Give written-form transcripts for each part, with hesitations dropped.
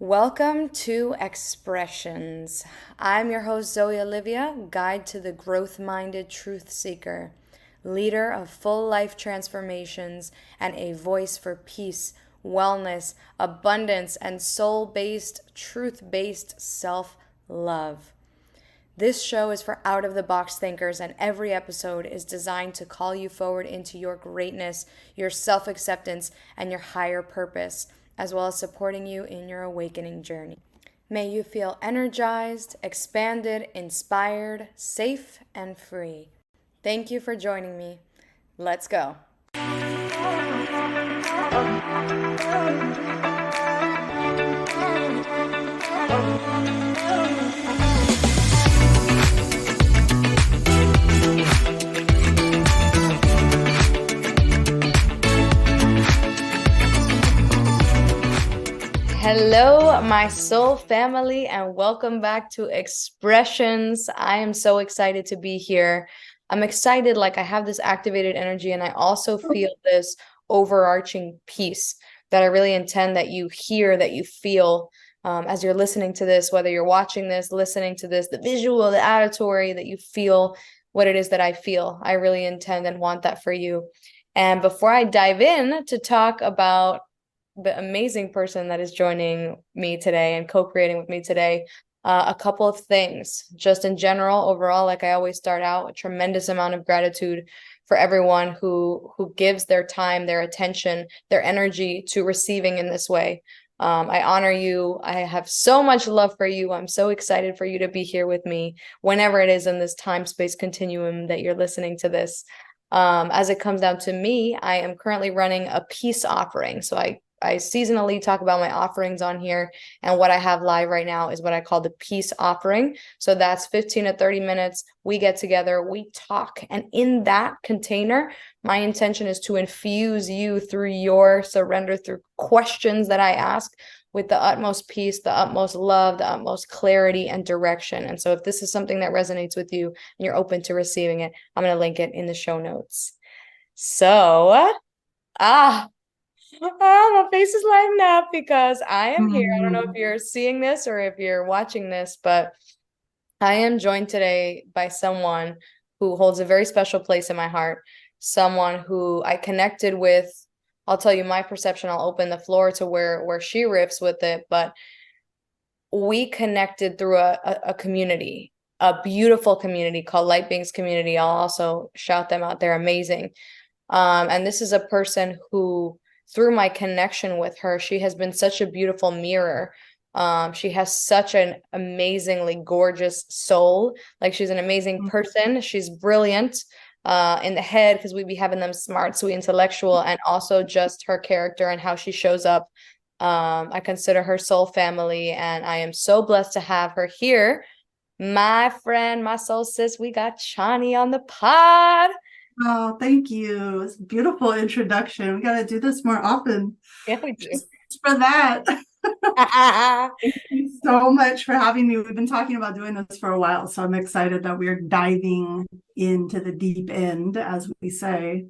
Welcome to Expressions. I'm your host, Zoe Olivia, guide to the growth minded truth seeker, leader of full life transformations, and a voice for peace, wellness, abundance, and soul based, truth based self love. This show is for out of the box thinkers, and every episode is designed to call you forward into your greatness, your self acceptance, and your higher purpose, as well as supporting you in your awakening journey. May you feel energized, expanded, inspired, safe, and free. Thank you for joining me. Let's go. Hello, my soul family, and welcome back to Expressions. I am so excited to be here. I'm excited, like I have this activated energy, and I also feel this overarching peace that I really intend that you hear, that you feel as you're listening to this, whether you're watching this, listening to this, the visual, the auditory, that you feel what it is that I feel. I really intend and want that for you. And before I dive in to talk about the amazing person that is joining me today and co-creating with me today, a couple of things just in general. Overall, like I always start out, a tremendous amount of gratitude for everyone who gives their time, their attention, their energy to receiving in this way. I honor you. I have so much love for you. I'm so excited for you to be here with me whenever it is in this time space continuum that you're listening to this. As it comes down to me, I am currently running a peace offering. So I seasonally talk about my offerings on here, and what I have live right now is what I call the peace offering. So that's 15 to 30 minutes. We get together, we talk, and in that container, my intention is to infuse you through your surrender, through questions that I ask, with the utmost peace, the utmost love, the utmost clarity and direction. And so if this is something that resonates with you and you're open to receiving it, I'm going to link it in the show notes. So, my face is lighting up because I am here. I don't know if you're seeing this or if you're watching this, but I am joined today by someone who holds a very special place in my heart, someone who I connected with. I'll tell you my perception. I'll open the floor to where she riffs with it, but we connected through a community, a beautiful community called Light Beings Community. I'll also shout them out. They're amazing. And this is a person who, through my connection with her, she has been such a beautiful mirror. She has such an amazingly gorgeous soul. Like, she's an amazing person. She's brilliant in the head, because we be having them smart, sweet, intellectual, and also just her character and how she shows up. I consider her soul family, and I am so blessed to have her here. My friend, my soul sis, we got Chani on the pod. Oh, thank you. It's a beautiful introduction. We got to do this more often. Yeah, we do. Just for that. Thank you so much for having me. We've been talking about doing this for a while, so I'm excited that we're diving into the deep end, as we say.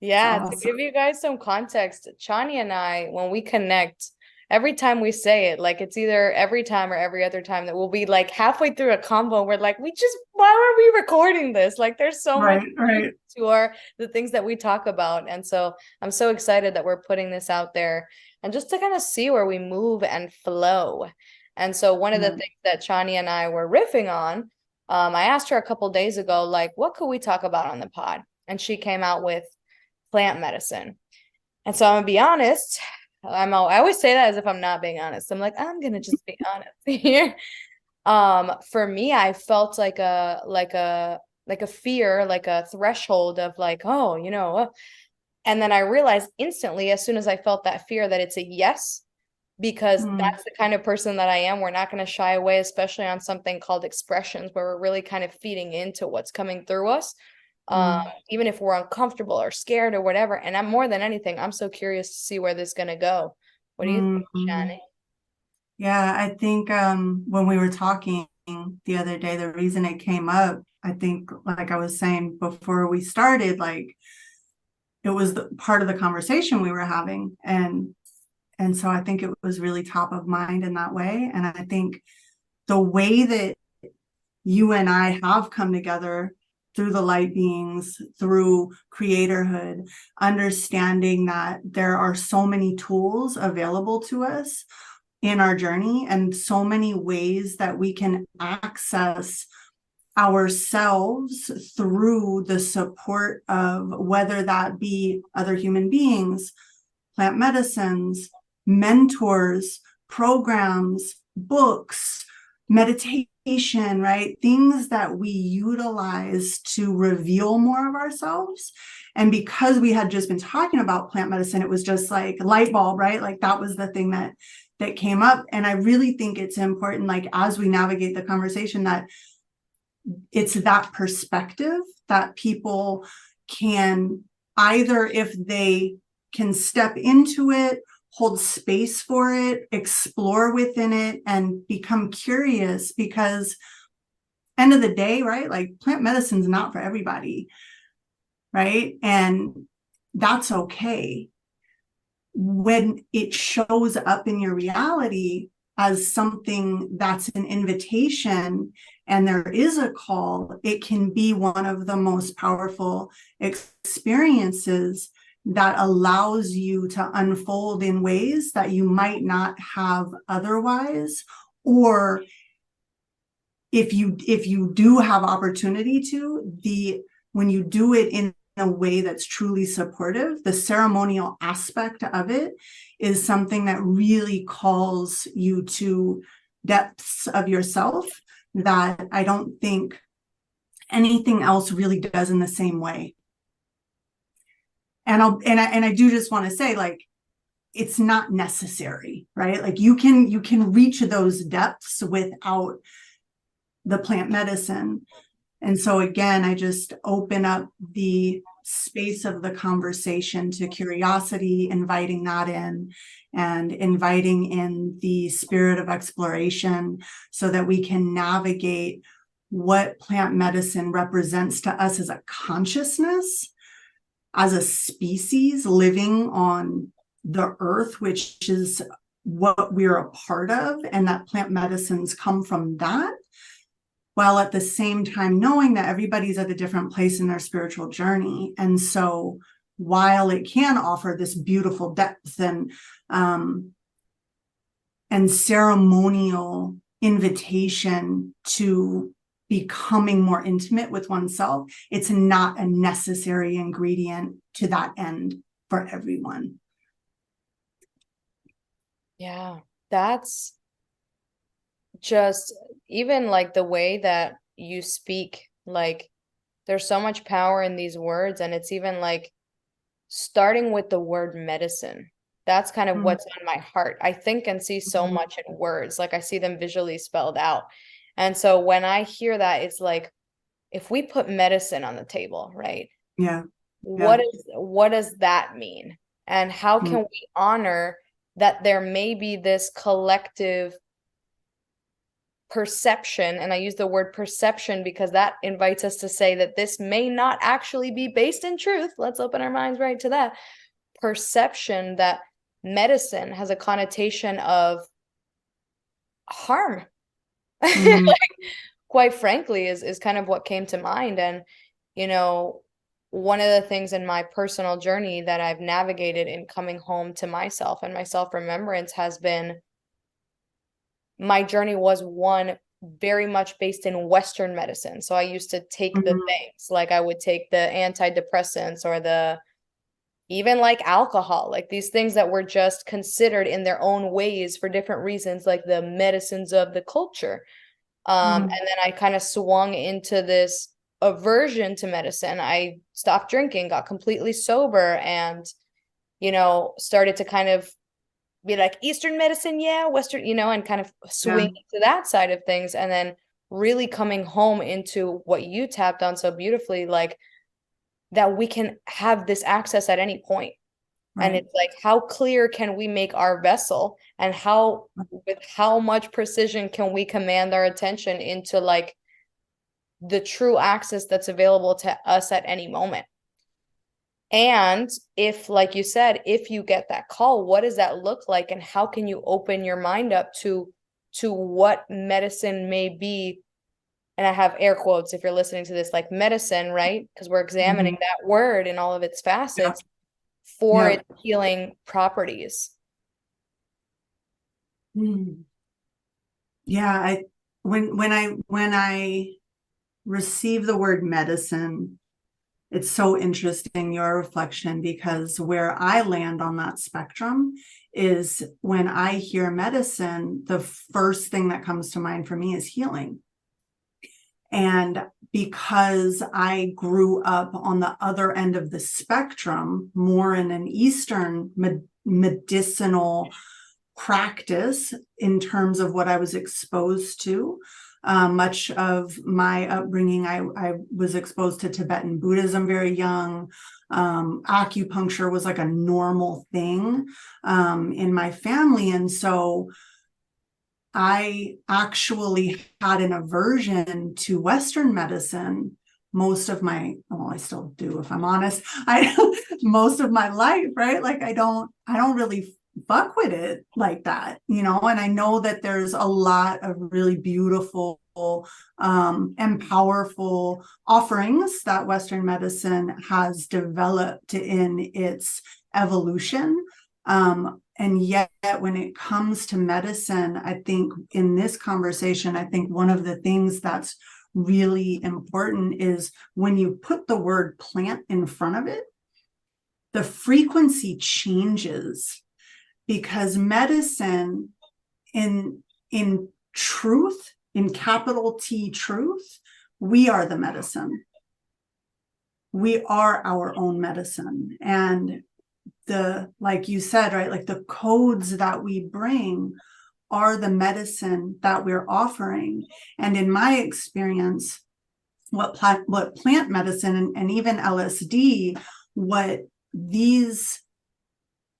Yeah, to Awesome. give you guys some context, Chani and I, when we connect, every time we say it, like it's either every time or every other time, that we'll be like halfway through a combo. We're like, why are we recording this? Like, there's so much Right. to the things that we talk about. And so I'm so excited that we're putting this out there and just to kind of see where we move and flow. And so one of the things that Chani and I were riffing on, I asked her a couple days ago, like, what could we talk about on the pod? And she came out with plant medicine. And so I'm gonna be honest. I always say that as if I'm not being honest. I'm like, I'm gonna just be honest here. For me, I felt like a fear, like a threshold of like, oh, and then I realized instantly, as soon as I felt that fear, that it's a yes, because that's the kind of person that I am. We're not going to shy away, especially on something called expressions, where we're really kind of feeding into what's coming through us. Even if we're uncomfortable or scared or whatever. And I'm, more than anything, I'm so curious to see where this is gonna go. What do you think, Chani? Yeah, I think when we were talking the other day, the reason it came up, I think, like I was saying before we started, like it was part of the conversation we were having. And And so I think it was really top of mind in that way. And I think the way that you and I have come together through the light beings, through creatorhood, understanding that there are so many tools available to us in our journey and so many ways that we can access ourselves through the support of whether that be other human beings, plant medicines, mentors, programs, books, meditation, right? Things that we utilize to reveal more of ourselves. And because we had just been talking about plant medicine, it was just like light bulb, right? Like that was the thing that came up. And I really think it's important, like as we navigate the conversation, that it's that perspective that people can either, if they can step into it, hold space for it, explore within it, and become curious, because end of the day, right, like plant medicine's not for everybody, right? And that's okay. When it shows up in your reality as something that's an invitation and there is a call, it can be one of the most powerful experiences that allows you to unfold in ways that you might not have otherwise. Or if you do have opportunity to, when you do it in a way that's truly supportive, the ceremonial aspect of it is something that really calls you to depths of yourself that I don't think anything else really does in the same way. And I do just want to say, like, it's not necessary, right? Like you can reach those depths without the plant medicine. And so again, I just open up the space of the conversation to curiosity, inviting that in, and inviting in the spirit of exploration so that we can navigate what plant medicine represents to us as a consciousness, as a species living on the earth, which is what we're a part of, and that plant medicines come from that, while at the same time knowing that everybody's at a different place in their spiritual journey. And so while it can offer this beautiful depth and ceremonial invitation to becoming more intimate with oneself, it's not a necessary ingredient to that end for everyone. Yeah, that's just even like the way that you speak, like there's so much power in these words. And it's even like starting with the word medicine. That's kind of what's on my heart. I think and see so much in words, like I see them visually spelled out. And so when I hear that, it's like, if we put medicine on the table, right? Yeah. What does that mean? And how can we honor that there may be this collective perception, and I use the word perception because that invites us to say that this may not actually be based in truth. Let's open our minds right to that perception, that medicine has a connotation of harm. Like, quite frankly, is kind of what came to mind. And you know, one of the things in my personal journey that I've navigated in coming home to myself and my self-remembrance has been, my journey was one very much based in Western medicine. So I used to take the things, like I would take the antidepressants or the even like alcohol, like these things that were just considered in their own ways for different reasons, like the medicines of the culture. And then I kind of swung into this aversion to medicine. I stopped drinking, got completely sober, and, started to kind of be like Eastern medicine, yeah, Western, and kind of swing to that side of things. And then really coming home into what you tapped on so beautifully, like that we can have this access at any point. Right. And it's like, how clear can we make our vessel, and with how much precision can we command our attention into like the true access that's available to us at any moment. And if, like you said, if you get that call, what does that look like? And how can you open your mind up to what medicine may be? And I have air quotes if you're listening to this, like medicine, right? Because we're examining Mhm. that word in all of its Yeah. facets for Yeah. its healing properties. Mm. Yeah. When I receive the word medicine, it's so interesting, your reflection, because where I land on that spectrum is when I hear medicine, the first thing that comes to mind for me is healing. And because I grew up on the other end of the spectrum, more in an Eastern medicinal practice in terms of what I was exposed to. Much of my upbringing, I was exposed to Tibetan Buddhism very young. Acupuncture was like a normal thing in my family. And so I actually had an aversion to Western medicine most of my, well, I still do, if I'm honest. Most of my life, right? Like I don't really fuck with it like that, and I know that there's a lot of really beautiful and powerful offerings that Western medicine has developed in its evolution. And yet, when it comes to medicine, I think in this conversation, I think one of the things that's really important is when you put the word plant in front of it, the frequency changes, because medicine in truth, in capital T truth, we are the medicine. We are our own medicine. And like you said, right, like the codes that we bring are the medicine that we're offering. And in my experience, what plant medicine and even LSD, what these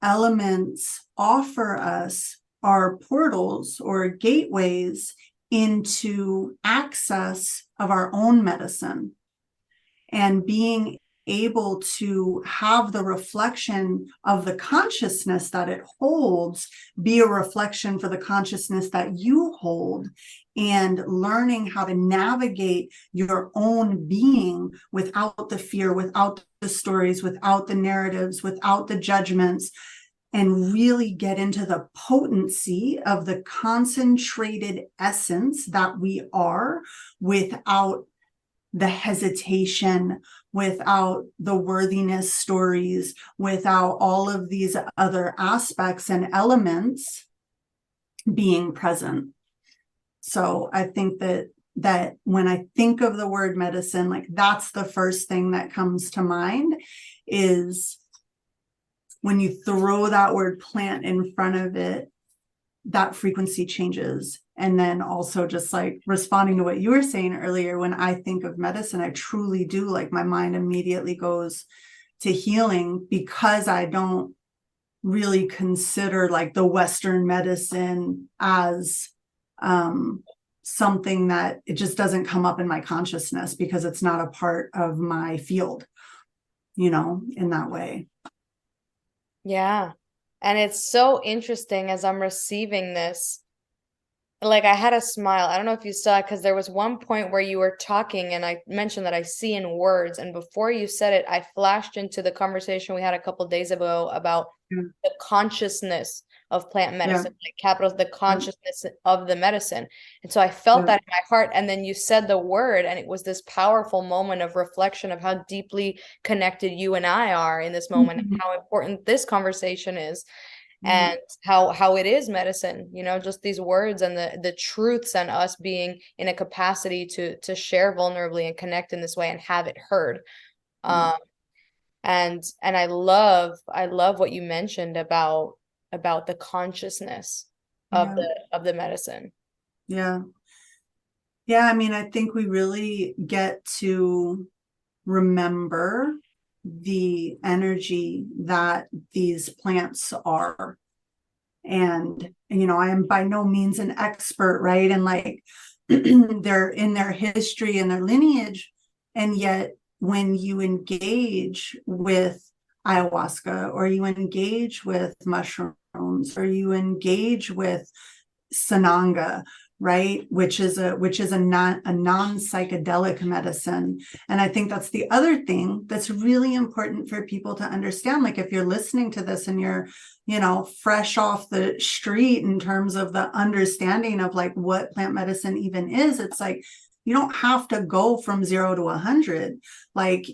elements offer us are portals or gateways into access of our own medicine, and being able to have the reflection of the consciousness that it holds be a reflection for the consciousness that you hold, and learning how to navigate your own being without the fear, without the stories, without the narratives, without the judgments, and really get into the potency of the concentrated essence that we are, without the hesitation, without the worthiness stories, without all of these other aspects and elements being present. So I think that when I think of the word medicine, like that's the first thing that comes to mind, is when you throw that word plant in front of it, that frequency changes. And then also, just like responding to what you were saying earlier, when I think of medicine, I truly do, like my mind immediately goes to healing, because I don't really consider like the Western medicine as something that it just doesn't come up in my consciousness, because it's not a part of my field, in that way. Yeah. And it's so interesting as I'm receiving this. Like I had a smile. I don't know if you saw it, because there was one point where you were talking and I mentioned that I see in words. And before you said it, I flashed into the conversation we had a couple days ago about Yeah. the consciousness of plant Yeah. medicine, like capitals, the Yeah. consciousness of the medicine. And so I felt Yeah. that in my heart. And then you said the word, and it was this powerful moment of reflection of how deeply connected you and I are in this moment, and how important this conversation is, and how it is medicine, just these words and the truths, and us being in a capacity to share vulnerably and connect in this way and have it heard. um and I love what you mentioned about the consciousness of Yeah. the medicine. Yeah. Yeah. I mean, I think we really get to remember the energy that these plants are. And, I am by no means an expert, right? And like they're in their history and their lineage. And yet, when you engage with ayahuasca, or you engage with mushrooms, or you engage with sananga, right, which is a non-psychedelic medicine. And I think that's the other thing that's really important for people to understand. Like, if you're listening to this and you're, fresh off the street in terms of the understanding of like what plant medicine even is, it's like you don't have to go from 0 to 100. Like,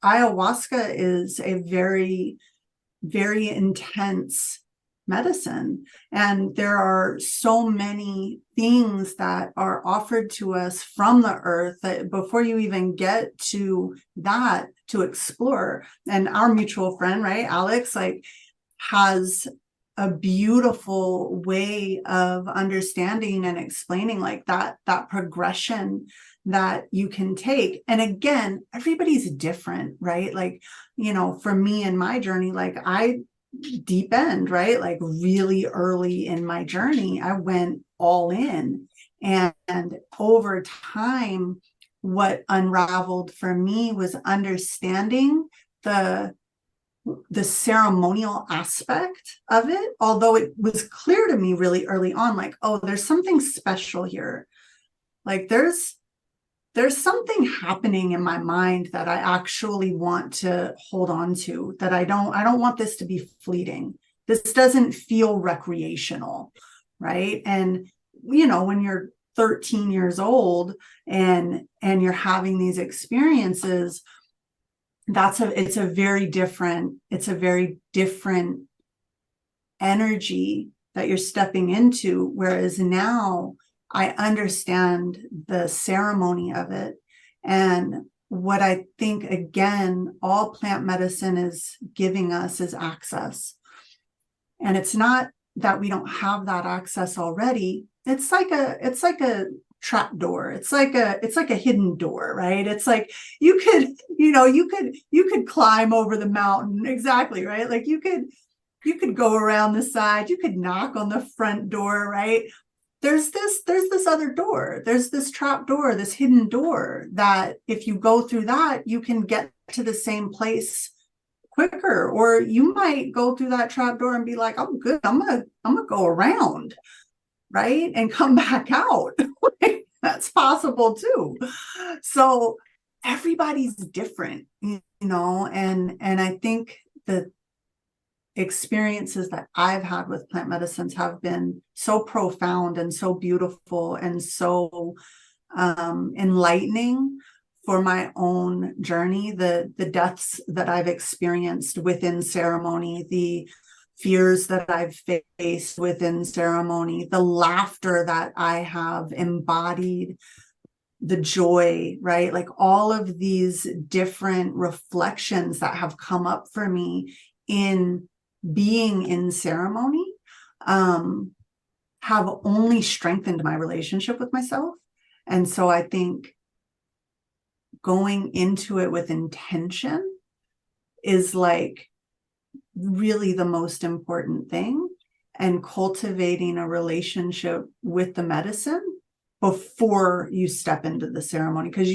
ayahuasca is a very, very intense medicine, and there are so many things that are offered to us from the earth that before you even get to that, to explore. And our mutual friend, right, Alex, like, has a beautiful way of understanding and explaining like that progression that you can take. And again, everybody's different, right? Like, for me in my journey, like, I deep end, right? Like, really early in my journey, I went all in. And over time, what unraveled for me was understanding the ceremonial aspect of it, although it was clear to me really early on, like, oh, there's something special here. Like, there's something happening in my mind that I actually want to hold on to, that I don't want this to be fleeting. This doesn't feel recreational, right? And, when you're 13 years old and you're having these experiences, it's a very different energy that you're stepping into. Whereas now I understand the ceremony of it. And what I think, again, all plant medicine is giving us is access. And it's not that we don't have that access already. It's like a trap door. It's like a hidden door, right? It's like you could climb over the mountain. Exactly, right? Like, you could go around the side, you could knock on the front door, right? There's this other door. There's this trap door, this hidden door, that if you go through that, you can get to the same place quicker. Or you might go through that trap door and be like, I'm good, I'm gonna go around, right, and come back out. That's possible too. So everybody's different, and I think the experiences that I've had with plant medicines have been so profound and so beautiful and so enlightening for my own journey. The deaths that I've experienced within ceremony, the fears that I've faced within ceremony, the laughter that I have embodied, the joy, right? Like, all of these different reflections that have come up for me in being in ceremony have only strengthened my relationship with myself. And so I think going into it with intention is like really the most important thing, and cultivating a relationship with the medicine before you step into the ceremony. Because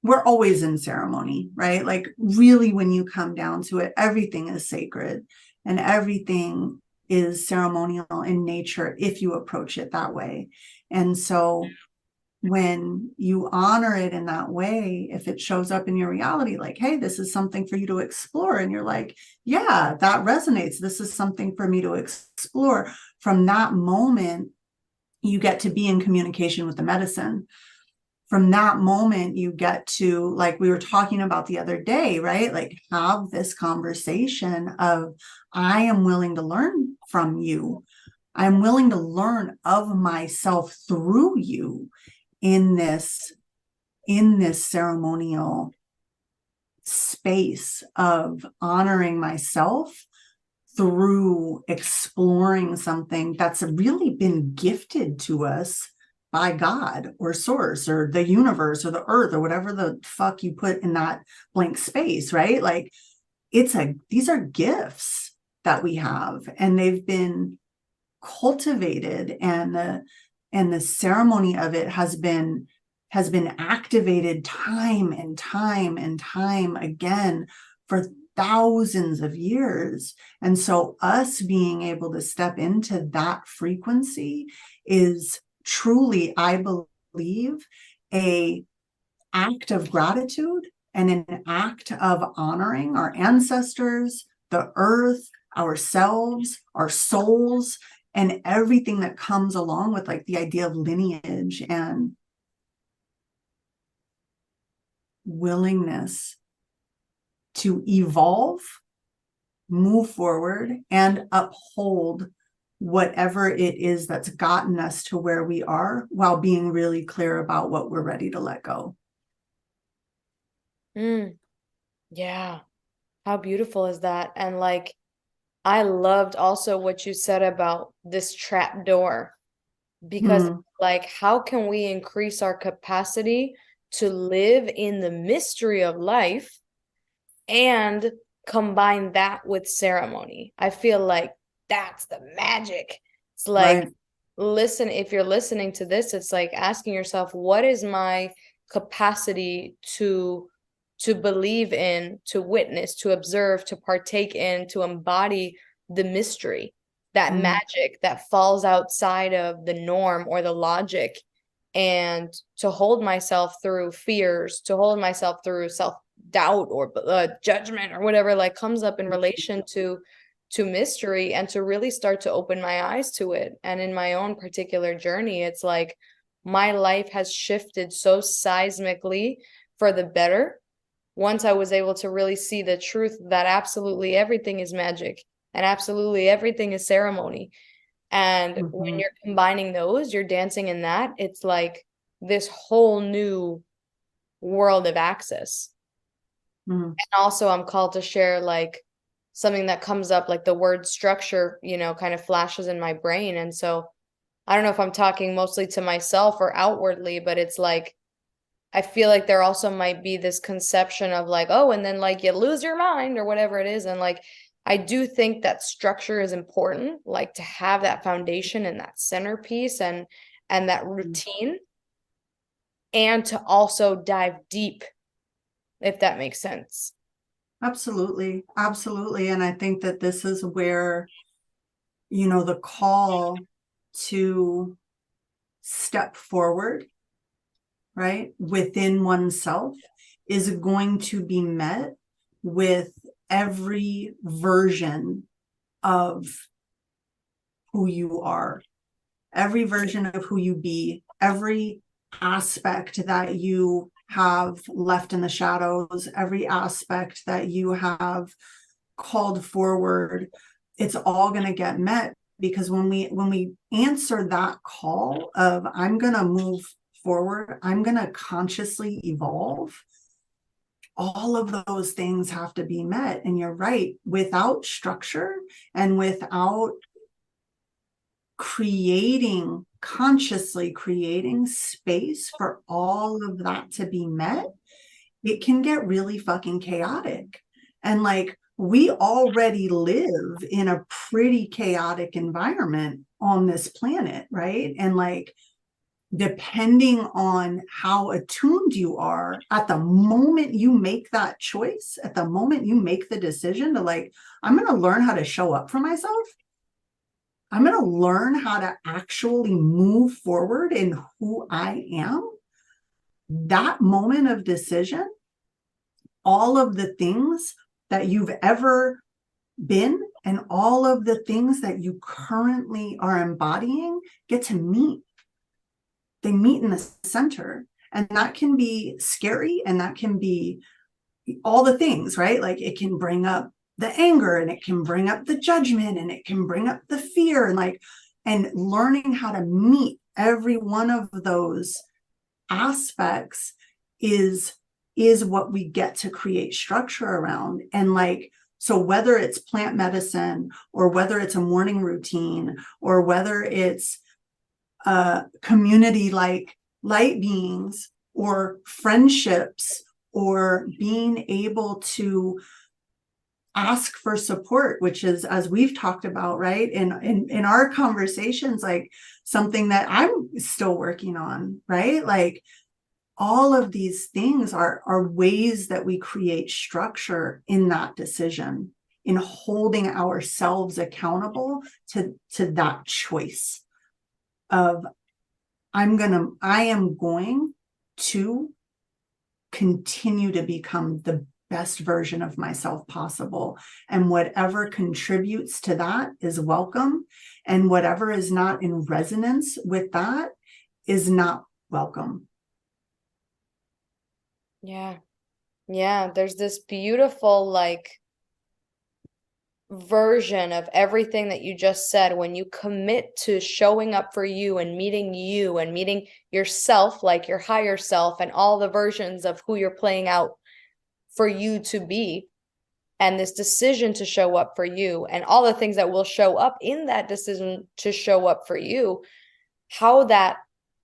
we're always in ceremony, right? Like, really, when you come down to it, everything is sacred and everything is ceremonial in nature if you approach it that way. And so when you honor it in that way, if it shows up in your reality, like, hey, this is something for you to explore, and you're like, yeah, that resonates, this is something for me to explore, from that moment, you get to be in communication with the medicine. From that moment, you get to, like we were talking about the other day, right? Like, have this conversation of, I am willing to learn from you. I'm willing to learn of myself through you in this ceremonial space of honoring myself through exploring something that's really been gifted to us by God or source or the universe or the earth or whatever the fuck you put in that blank space, right? Like, these are gifts that we have, and they've been cultivated, and the ceremony of it has been activated time and time and time again for thousands of years. And so us being able to step into that frequency is truly, I believe, a act of gratitude and an act of honoring our ancestors, the earth, ourselves, our souls, and everything that comes along with like the idea of lineage and willingness to evolve, move forward, and uphold whatever it is that's gotten us to where we are, while being really clear about what we're ready to let go. Yeah. How beautiful is that? And like, I loved also what you said about this trap door, because like, how can we increase our capacity to live in the mystery of life and combine that with ceremony? I feel like that's the magic. It's like, Right. listen, if you're listening to this, it's like asking yourself, what is my capacity to believe in, to witness, to observe, to partake in, to embody the mystery, that magic that falls outside of the norm or the logic, and to hold myself through fears, to hold myself through self-doubt or judgment or whatever like comes up in relation to mystery, and to really start to open my eyes to it. And in my own particular journey, it's like my life has shifted so seismically for the better once I was able to really see the truth that absolutely everything is magic and absolutely everything is ceremony. And when you're combining those, you're dancing in that, it's like this whole new world of access. And also, I'm called to share like something that comes up, like the word structure, kind of flashes in my brain. And so I don't know if I'm talking mostly to myself or outwardly, but it's like, I feel like there also might be this conception of like, oh, and then like you lose your mind or whatever it is. And like, I do think that structure is important, like to have that foundation and that centerpiece and that routine, and to also dive deep, if that makes sense. Absolutely. Absolutely. And I think that this is where, the call to step forward, right, within oneself is going to be met with every version of who you are, every version of who you be, every aspect that you have left in the shadows, every aspect that you have called forward. It's all going to get met, because when we answer that call of I'm going to move forward, I'm going to consciously evolve, all of those things have to be met. And you're right, without structure and without consciously creating space for all of that to be met, it can get really fucking chaotic. And like, we already live in a pretty chaotic environment on this planet, right? And like, depending on how attuned you are, at the moment you make that choice, at the moment you make the decision to like, I'm going to learn how to show up for myself, I'm going to learn how to actually move forward in who I am. That moment of decision, all of the things that you've ever been and all of the things that you currently are embodying get to meet. They meet in the center. And that can be scary, and that can be all the things, right? Like, it can bring up the anger, and it can bring up the judgment, and it can bring up the fear, and learning how to meet every one of those aspects is what we get to create structure around. And like, so whether it's plant medicine, or whether it's a morning routine, or whether it's community like light beings, or friendships, or being able to ask for support, which is, as we've talked about, right, in our conversations, like something that I'm still working on, right? Like, all of these things are ways that we create structure in that decision, in holding ourselves accountable to that choice of I am going to continue to become the best version of myself possible. And whatever contributes to that is welcome. And whatever is not in resonance with that is not welcome. Yeah. Yeah. There's this beautiful, like, version of everything that you just said when you commit to showing up for you and meeting yourself, like your higher self, and all the versions of who you're playing out for you to be, and this decision to show up for you and all the things that will show up in that decision to show up for you, how that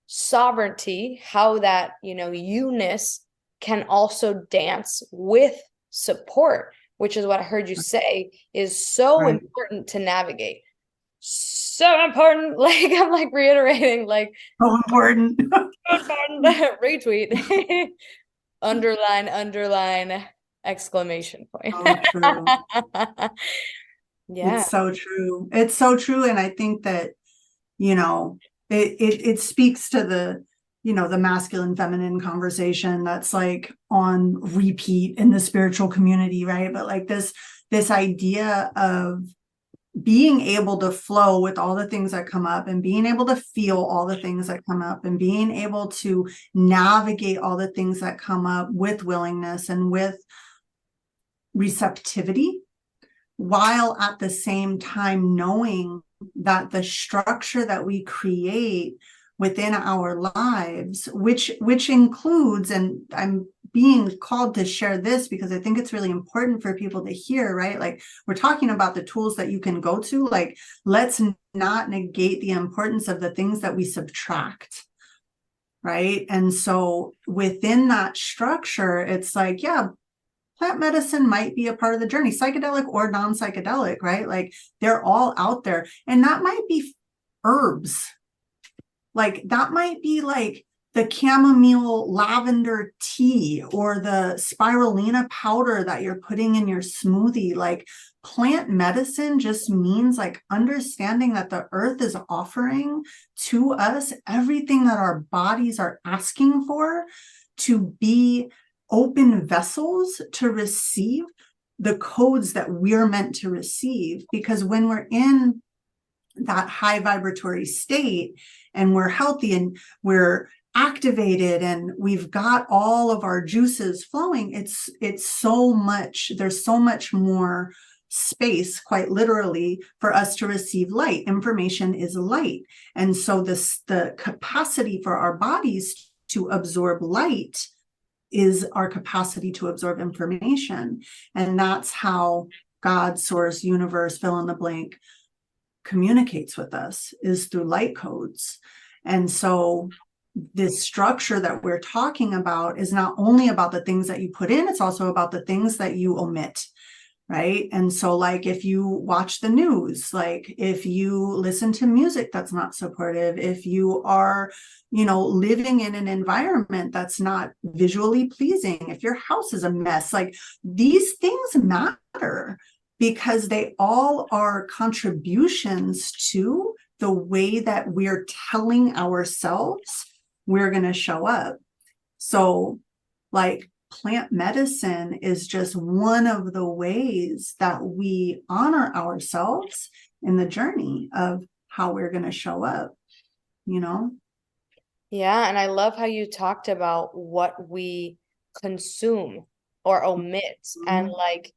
sovereignty, how that, you-ness can also dance with support, which is what I heard you say is so Right. important to navigate. So important. Like, I'm like reiterating, like, So important. retweet, underline, exclamation point. So true. Yeah. It's so true. It's so true. And I think that, it speaks to the masculine feminine conversation that's like on repeat in the spiritual community, right? But like this idea of being able to flow with all the things that come up and being able to feel all the things that come up and being able to navigate all the things that come up with willingness and with receptivity, while at the same time knowing that the structure that we create within our lives, which includes, and I'm being called to share this because I think it's really important for people to hear, right? Like, we're talking about the tools that you can go to, like, let's not negate the importance of the things that we subtract, right? And so within that structure, it's like, yeah, plant medicine might be a part of the journey, psychedelic or non-psychedelic, right? Like, they're all out there. And that might be herbs. Like, that might be like the chamomile lavender tea or the spirulina powder that you're putting in your smoothie. Like, plant medicine just means like understanding that the earth is offering to us everything that our bodies are asking for, to be open vessels to receive the codes that we're meant to receive. Because when we're in that high vibratory state and we're healthy and we're activated and we've got all of our juices flowing, it's so much, there's so much more space, quite literally, for us to receive light. Information is light. And so the capacity for our bodies to absorb light is our capacity to absorb information. And that's how God, source, universe, fill in the blank, communicates with us, is through light codes. And so this structure that we're talking about is not only about the things that you put in, it's also about the things that you omit, right? And so, like, if you watch the news, like if you listen to music that's not supportive, if you are, living in an environment that's not visually pleasing, if your house is a mess, like, these things matter because they all are contributions to the way that we're telling ourselves we're going to show up. So, like, plant medicine is just one of the ways that we honor ourselves in the journey of how we're going to show up, Yeah, and I love how you talked about what we consume or omit, and like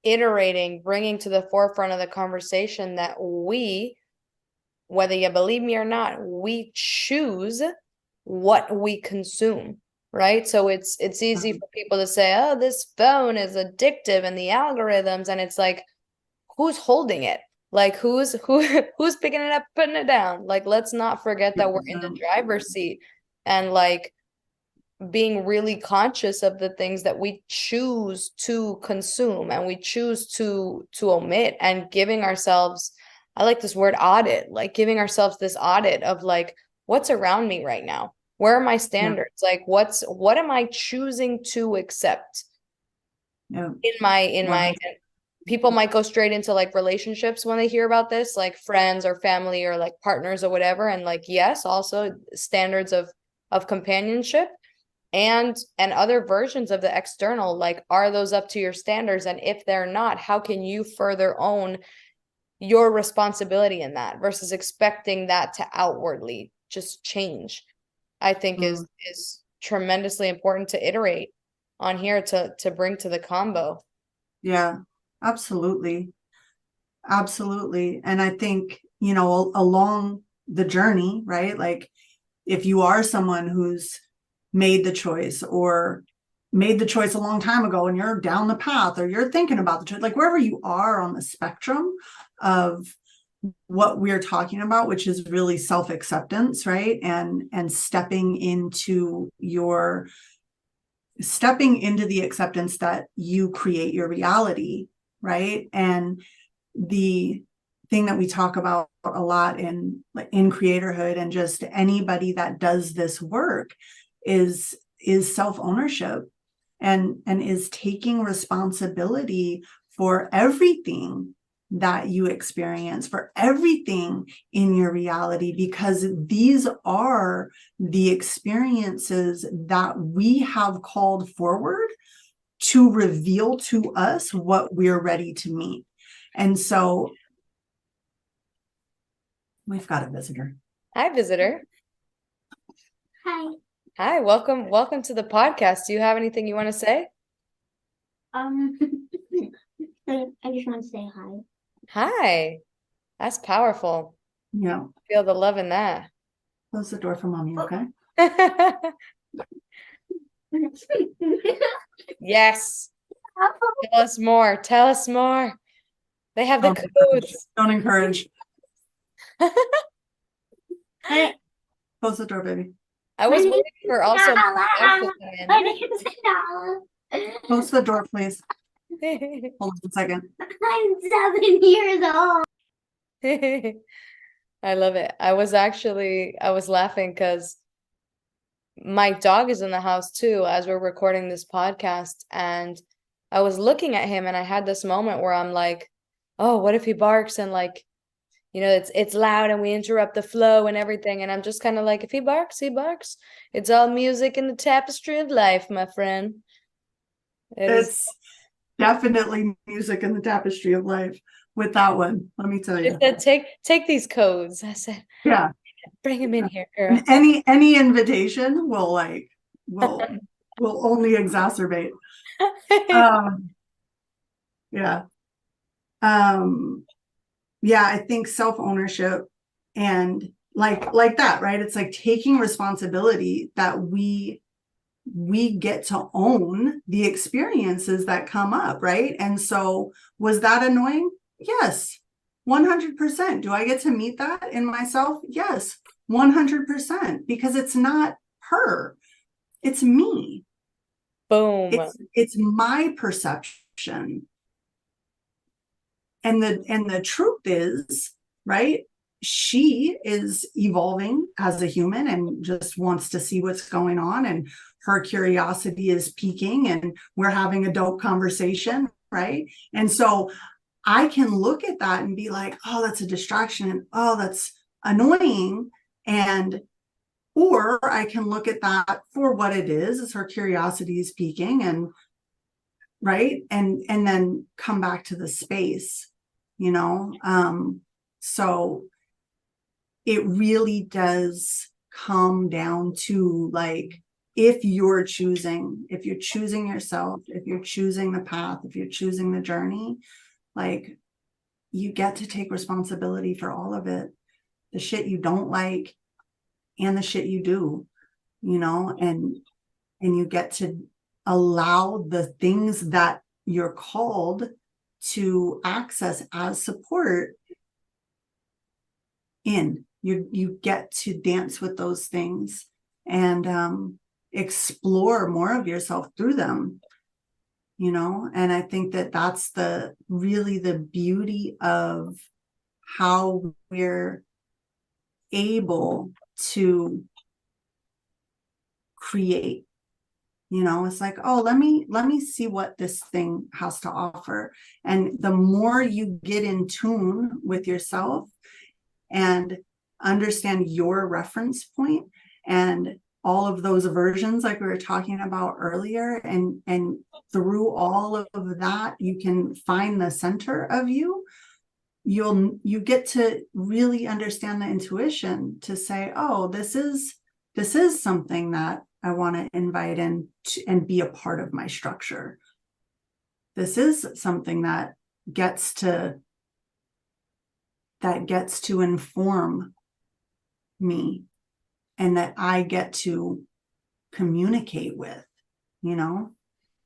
iterating, bringing to the forefront of the conversation that we, whether you believe me or not, we choose what we consume, right? So it's easy for people to say, oh, this phone is addictive and the algorithms, and it's like, who's holding it? Like, who's picking it up, putting it down? Like, let's not forget that we're in the driver's seat, and like being really conscious of the things that we choose to consume and we choose to omit, and giving ourselves, I like this word audit, like giving ourselves this audit of like, what's around me right now? Where are my standards? Like what am I choosing to accept in my people might go straight into like relationships when they hear about this, like friends or family or like partners or whatever. And like, yes, also standards of companionship and other versions of the external, like, are those up to your standards? And if they're not, how can you further own your responsibility in that versus expecting that to outwardly just change? I think is tremendously important to iterate on here to bring to the combo. Yeah, absolutely. Absolutely. And I think, along the journey, right? Like if you are someone who's made the choice or made the choice a long time ago and you're down the path or you're thinking about the choice, like wherever you are on the spectrum of what we're talking about, which is really self-acceptance, right? And stepping into the acceptance that you create your reality, right? And the thing that we talk about a lot in creatorhood and just anybody that does this work is self-ownership and is taking responsibility for everything that you experience, for everything in your reality, because these are the experiences that we have called forward to reveal to us what we're ready to meet. And so we've got a visitor. Hi, visitor. Hi. Hi, welcome to the podcast. Do you have anything you want to say? I just want to say hi. Hi. That's powerful. Yeah. Feel the love in that. Close the door for mommy, okay? Yes. Tell us more. Tell us more. They have the codes. Don't encourage. Close the door, baby. I was waiting for also Close the door, please. Hold on a second. I'm 7 years old. I love it. I was laughing because my dog is in the house too as we're recording this podcast, and I was looking at him and I had this moment where I'm like, oh, what if he barks and like, it's loud and we interrupt the flow and everything. And I'm just kind of like, if he barks, he barks. It's all music in the tapestry of life, my friend. It's definitely music in the tapestry of life with that one. Let me tell you. It said, take these codes. I said, yeah, bring him in here, girl. Any invitation will only exacerbate. Yeah. Yeah, I think self-ownership and like that, right? It's like taking responsibility that we get to own the experiences that come up, right? And so was that annoying? Yes, 100%. Do I get to meet that in myself? Yes, 100%, because it's not her, it's me. Boom. It's my perception. And the truth is, right, she is evolving as a human and just wants to see what's going on, and her curiosity is peaking and we're having a dope conversation, right? And so I can look at that and be like, oh, that's a distraction, and oh, that's annoying. Or I can look at that for what it is her curiosity is peaking, and right, and then come back to the space, so it really does come down to like, if you're choosing yourself, if you're choosing the path, if you're choosing the journey, like, you get to take responsibility for all of it, the shit you don't like and the shit you do, and you get to allow the things that you're called to access as support in. You get to dance with those things and explore more of yourself through them, and I think that that's really the beauty of how we're able to create. It's like, oh, let me see what this thing has to offer. And the more you get in tune with yourself and understand your reference point and all of those versions like we were talking about earlier, and through all of that you can find the center of you, you get to really understand the intuition to say, oh, this is something that I want to invite in and be a part of my structure. This is something that gets to inform me and that I get to communicate with,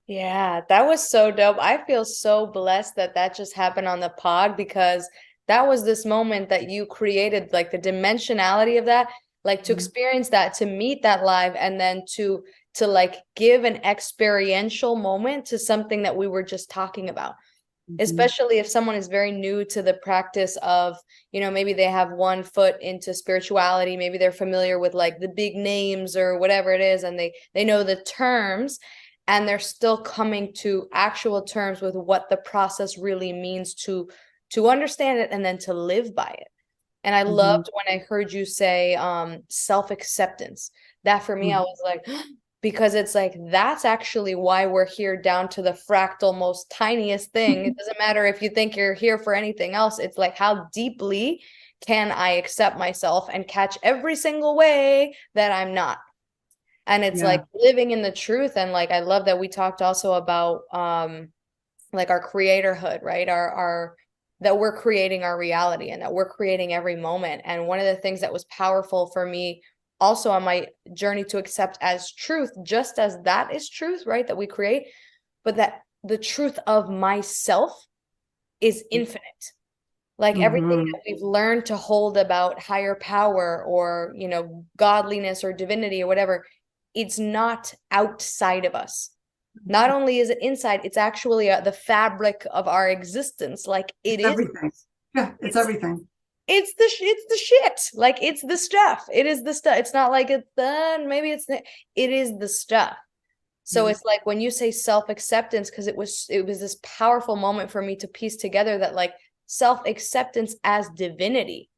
Yeah, that was so dope. I feel so blessed that that just happened on the pod, because that was this moment that you created, like the dimensionality of that, like to experience that, to meet that live, and then to like give an experiential moment to something that we were just talking about. Especially if someone is very new to the practice of, maybe they have one foot into spirituality, maybe they're familiar with like the big names or whatever it is, and they know the terms, and they're still coming to actual terms with what the process really means to understand it and then to live by it. And I loved when I heard you say self-acceptance. That for me, I was like, because it's like, that's actually why we're here down to the fractal most tiniest thing. It doesn't matter if you think you're here for anything else. It's like, how deeply can I accept myself and catch every single way that I'm not? And it's like living in the truth. And like, I love that we talked also about like our creatorhood, right? Our that we're creating our reality and that we're creating every moment. And one of the things that was powerful for me also on my journey to accept as truth, just as that is truth, right? That we create, but that the truth of myself is infinite. Like everything that we've learned to hold about higher power or, godliness or divinity or whatever, it's not outside of us. Not only is it inside, it's actually the fabric of our existence. Like it is everything. Yeah, it's everything. It's the shit. Like it's the stuff. It is the stuff. It's not like it's done. Maybe it's it is the stuff. So it's like when you say self-acceptance, because it was this powerful moment for me to piece together that like self-acceptance as divinity.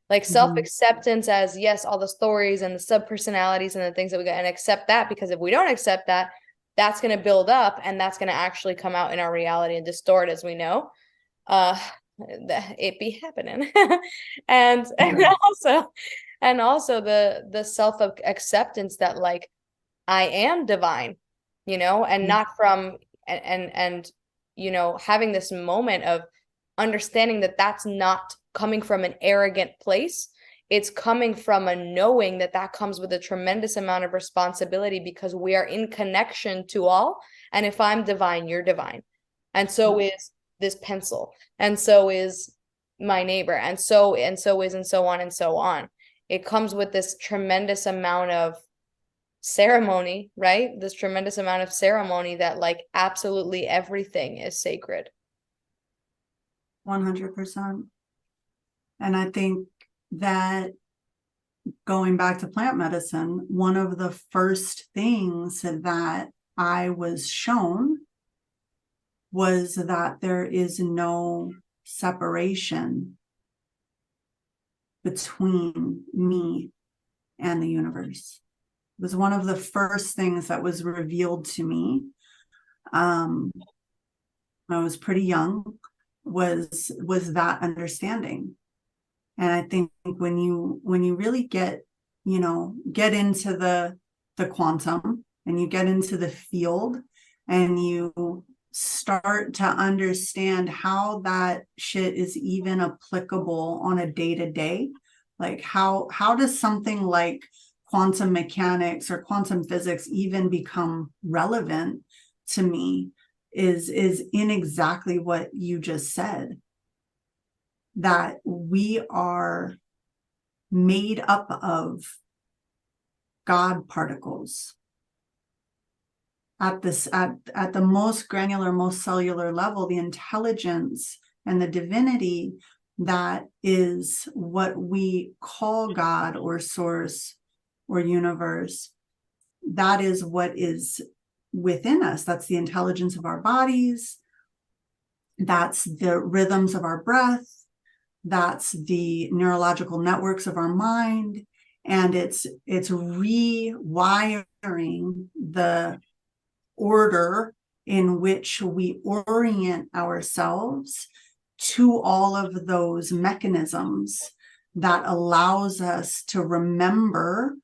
Like self-acceptance as, yes, all the stories and the sub-personalities and the things that we got, and accept that, because if we don't accept that, that's going to build up and that's going to actually come out in our reality and distort, as we know. It be happening. and also the self-acceptance that like I am divine, and not from and having this moment of understanding that that's not coming from an arrogant place. It's coming from a knowing that that comes with a tremendous amount of responsibility, because we are in connection to all. And if I'm divine, you're divine. And so is this pencil. And so is my neighbor. And so is, and so on and so on. It comes with this tremendous amount of ceremony, right? This tremendous amount of ceremony that like absolutely everything is sacred. 100%. And I think that going back to plant medicine, one of the first things that I was shown was that there is no separation between me and the universe. It was one of the first things that was revealed to me. I was pretty young, was that understanding. And I think when you really get into the quantum and you get into the field and you start to understand how that shit is even applicable on a day-to-day, like how does something like quantum mechanics or quantum physics even become relevant to me, is in exactly what you just said, that we are made up of God particles at the most granular, most cellular level. The intelligence and the divinity that is what we call God or source or universe that is what is within us. That's the intelligence of our bodies. That's the rhythms of our breath. That's the neurological networks of our mind. And it's rewiring the order in which we orient ourselves to all of those mechanisms that allows us to remember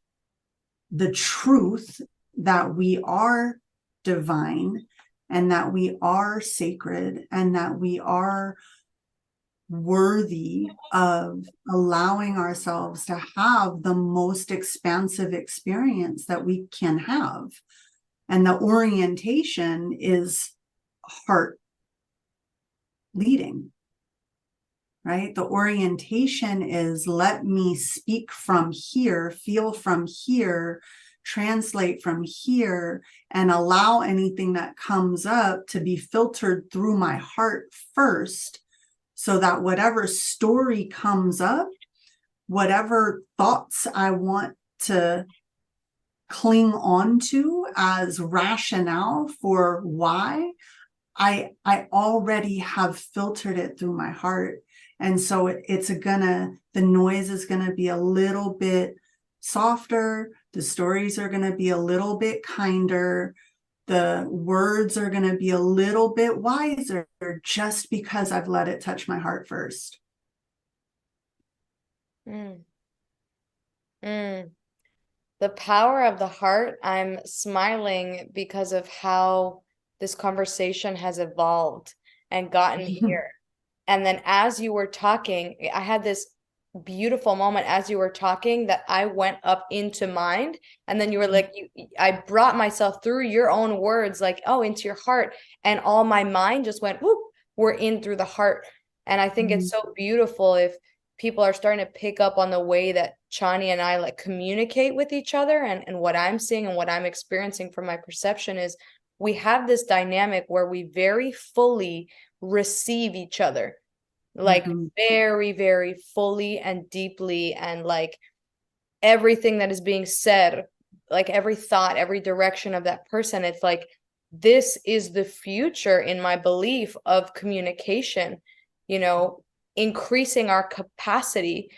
the truth that we are divine and that we are sacred and that we are worthy of allowing ourselves to have the most expansive experience that we can have. And the orientation is heart leading, right? The orientation is, let me speak from here, feel from here, translate from here, and allow anything that comes up to be filtered through my heart first, so that whatever story comes up, whatever thoughts I want to cling on to as rationale for why, I already have filtered it through my heart. And so the noise is gonna be a little bit softer, the stories are gonna be a little bit kinder, the words are gonna be a little bit wiser, just because I've let it touch my heart first. Mm. Mm. The power of the heart. I'm smiling because of how this conversation has evolved and gotten here. And then as you were talking, I had this beautiful moment as you were talking that I went up into mind. And then you were like, I brought myself through your own words, like, oh, into your heart. And all my mind just went, whoop, we're in through the heart. And I think it's so beautiful if people are starting to pick up on the way that Chani and I like communicate with each other, and what I'm seeing and what I'm experiencing from my perception is we have this dynamic where we very fully receive each other, like very, very fully and deeply, and like everything that is being said, like every thought, every direction of that person, it's like, this is the future in my belief of communication, increasing our capacity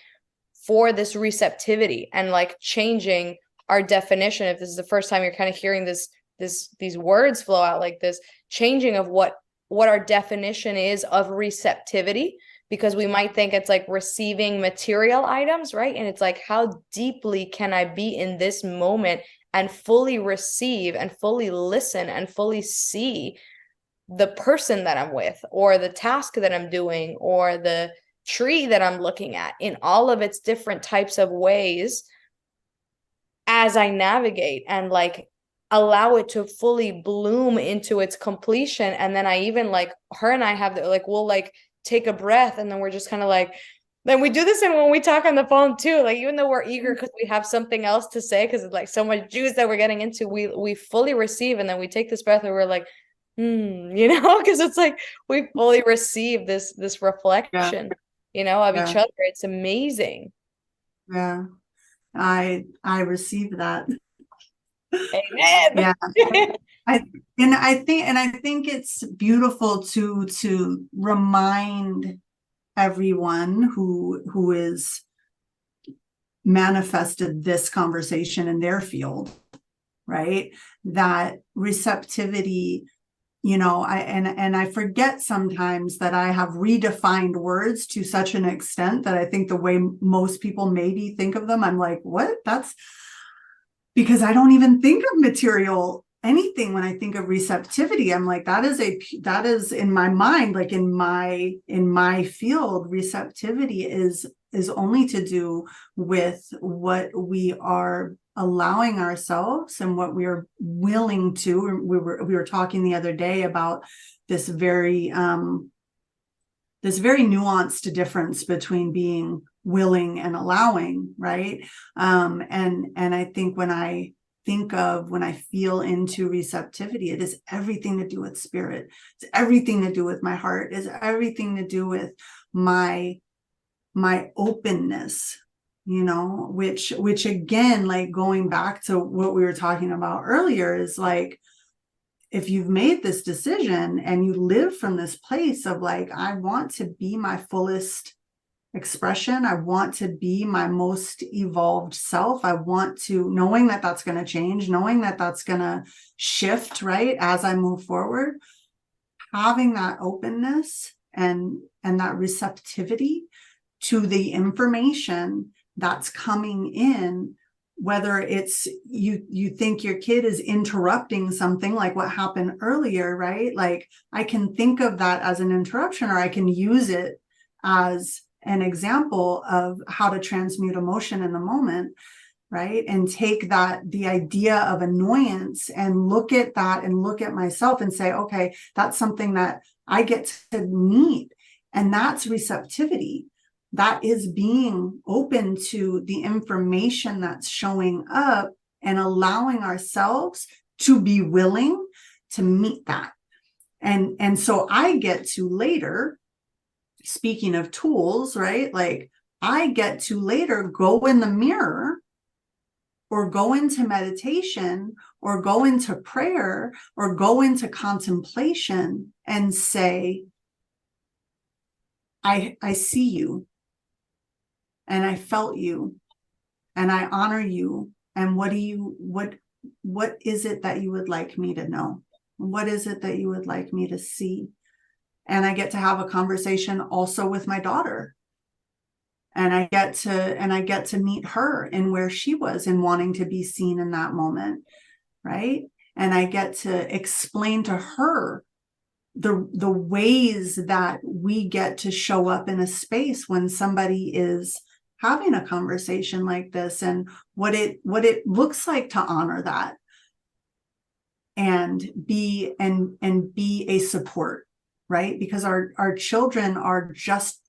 for this receptivity and like changing our definition. If this is the first time you're kind of hearing these words flow out like this, changing of what our definition is of receptivity, because we might think it's like receiving material items, right? And it's like, how deeply can I be in this moment and fully receive and fully listen and fully see the person that I'm with, or the task that I'm doing, or the tree that I'm looking at, in all of its different types of ways, as I navigate and like allow it to fully bloom into its completion. And then I even like, her and I have like, we'll like take a breath, and then we're just kind of like, then we do this. And when we talk on the phone too, like, even though we're eager because we have something else to say, because it's like so much juice that we're getting into, we fully receive, and then we take this breath and we're like, because it's like we fully receive this reflection, of each other. It's amazing. Yeah, I receive that. Amen. Yeah. I think it's beautiful to remind everyone who is manifested this conversation in their field, right? That receptivity, I forget sometimes that I have redefined words to such an extent that I think the way most people maybe think of them, I'm like, what? That's because I don't even think of material anything when I think of receptivity. I'm like, that is in my mind, like in my field, receptivity is only to do with what we are allowing ourselves and what we are willing to. We were talking the other day about this very nuanced difference between being willing and allowing, right? And I think when I feel into receptivity, it is everything to do with spirit. It's everything to do with my heart. It's everything to do with my openness you know, which again, like going back to what we were talking about earlier, is like, if you've made this decision and you live from this place of like, I want to be my fullest expression, I want to be my most evolved self, I want to, knowing that that's going to change, knowing that that's going to shift, right, as I move forward, having that openness and that receptivity to the information that's coming in, whether it's you think your kid is interrupting something like what happened earlier, right? Like, I can think of that as an interruption, or I can use it as an example of how to transmute emotion in the moment, right? And take that, the idea of annoyance, and look at that and look at myself and say, okay, that's something that I get to meet. And that's receptivity. That is being open to the information that's showing up and allowing ourselves to be willing to meet that. And so I get to later, speaking of tools, right? Like, I get to later go in the mirror or go into meditation or go into prayer or go into contemplation and say, I see you, and I felt you, and I honor you. And what is it that you would like me to know? What is it that you would like me to see? And I get to have a conversation also with my daughter. And I get to meet her in where she was in wanting to be seen in that moment, right? And I get to explain to her the ways that we get to show up in a space when somebody is having a conversation like this, and what it looks like to honor that and be a support, right? Because our children are just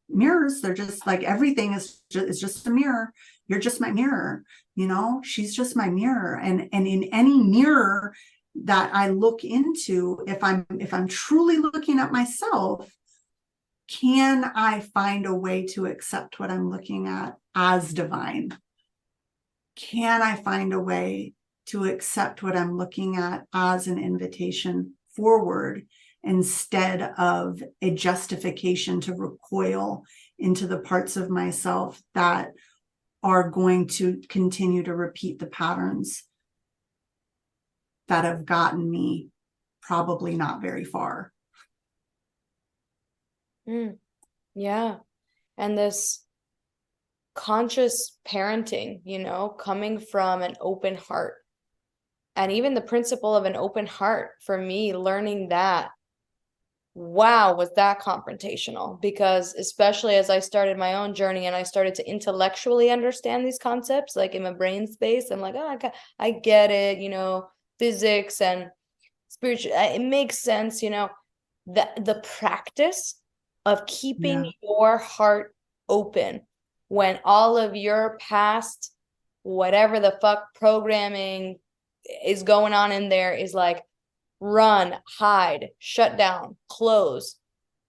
mirrors. They're just like, everything is just a mirror. You're just my mirror, you know, she's just my mirror. And in any mirror that I look into, if I'm truly looking at myself, can I find a way to accept what I'm looking at as divine? Can I find a way to accept what I'm looking at as an invitation forward, instead of a justification to recoil into the parts of myself that are going to continue to repeat the patterns that have gotten me probably not very far. Yeah. And this conscious parenting, you know, coming from an open heart. And even the principle of an open heart, for me, learning that, wow, was that confrontational? Because especially as I started my own journey and I started to intellectually understand these concepts, like in my brain space, I'm like, oh, I get it, you know, physics and spiritual, it makes sense, you know. The practice of keeping your heart open when all of your past, whatever the fuck programming is going on in there, is like, run, hide, shut down, close.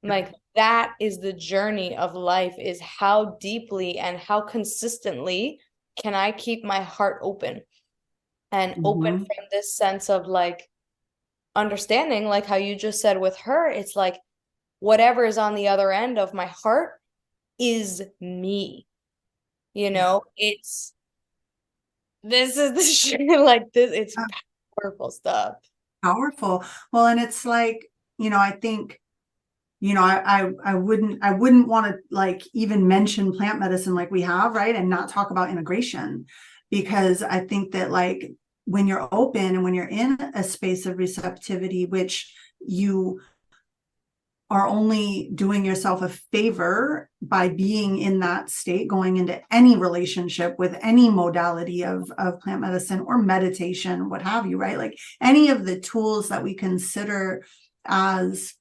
Like, that is the journey of life, is how deeply and how consistently can I keep my heart open, and open from this sense of like understanding, like how you just said with her, it's like, whatever is on the other end of my heart is me, you know. This is the shit, like this, it's powerful stuff. Powerful. Well, and it's like, you know, I think, you know, I wouldn't want to like even mention plant medicine like we have, right, and not talk about integration, because I think that like when you're open and when you're in a space of receptivity, which you are only doing yourself a favor by being in that state, going into any relationship with any modality of plant medicine or meditation, what have you, right? Like any of the tools that we consider as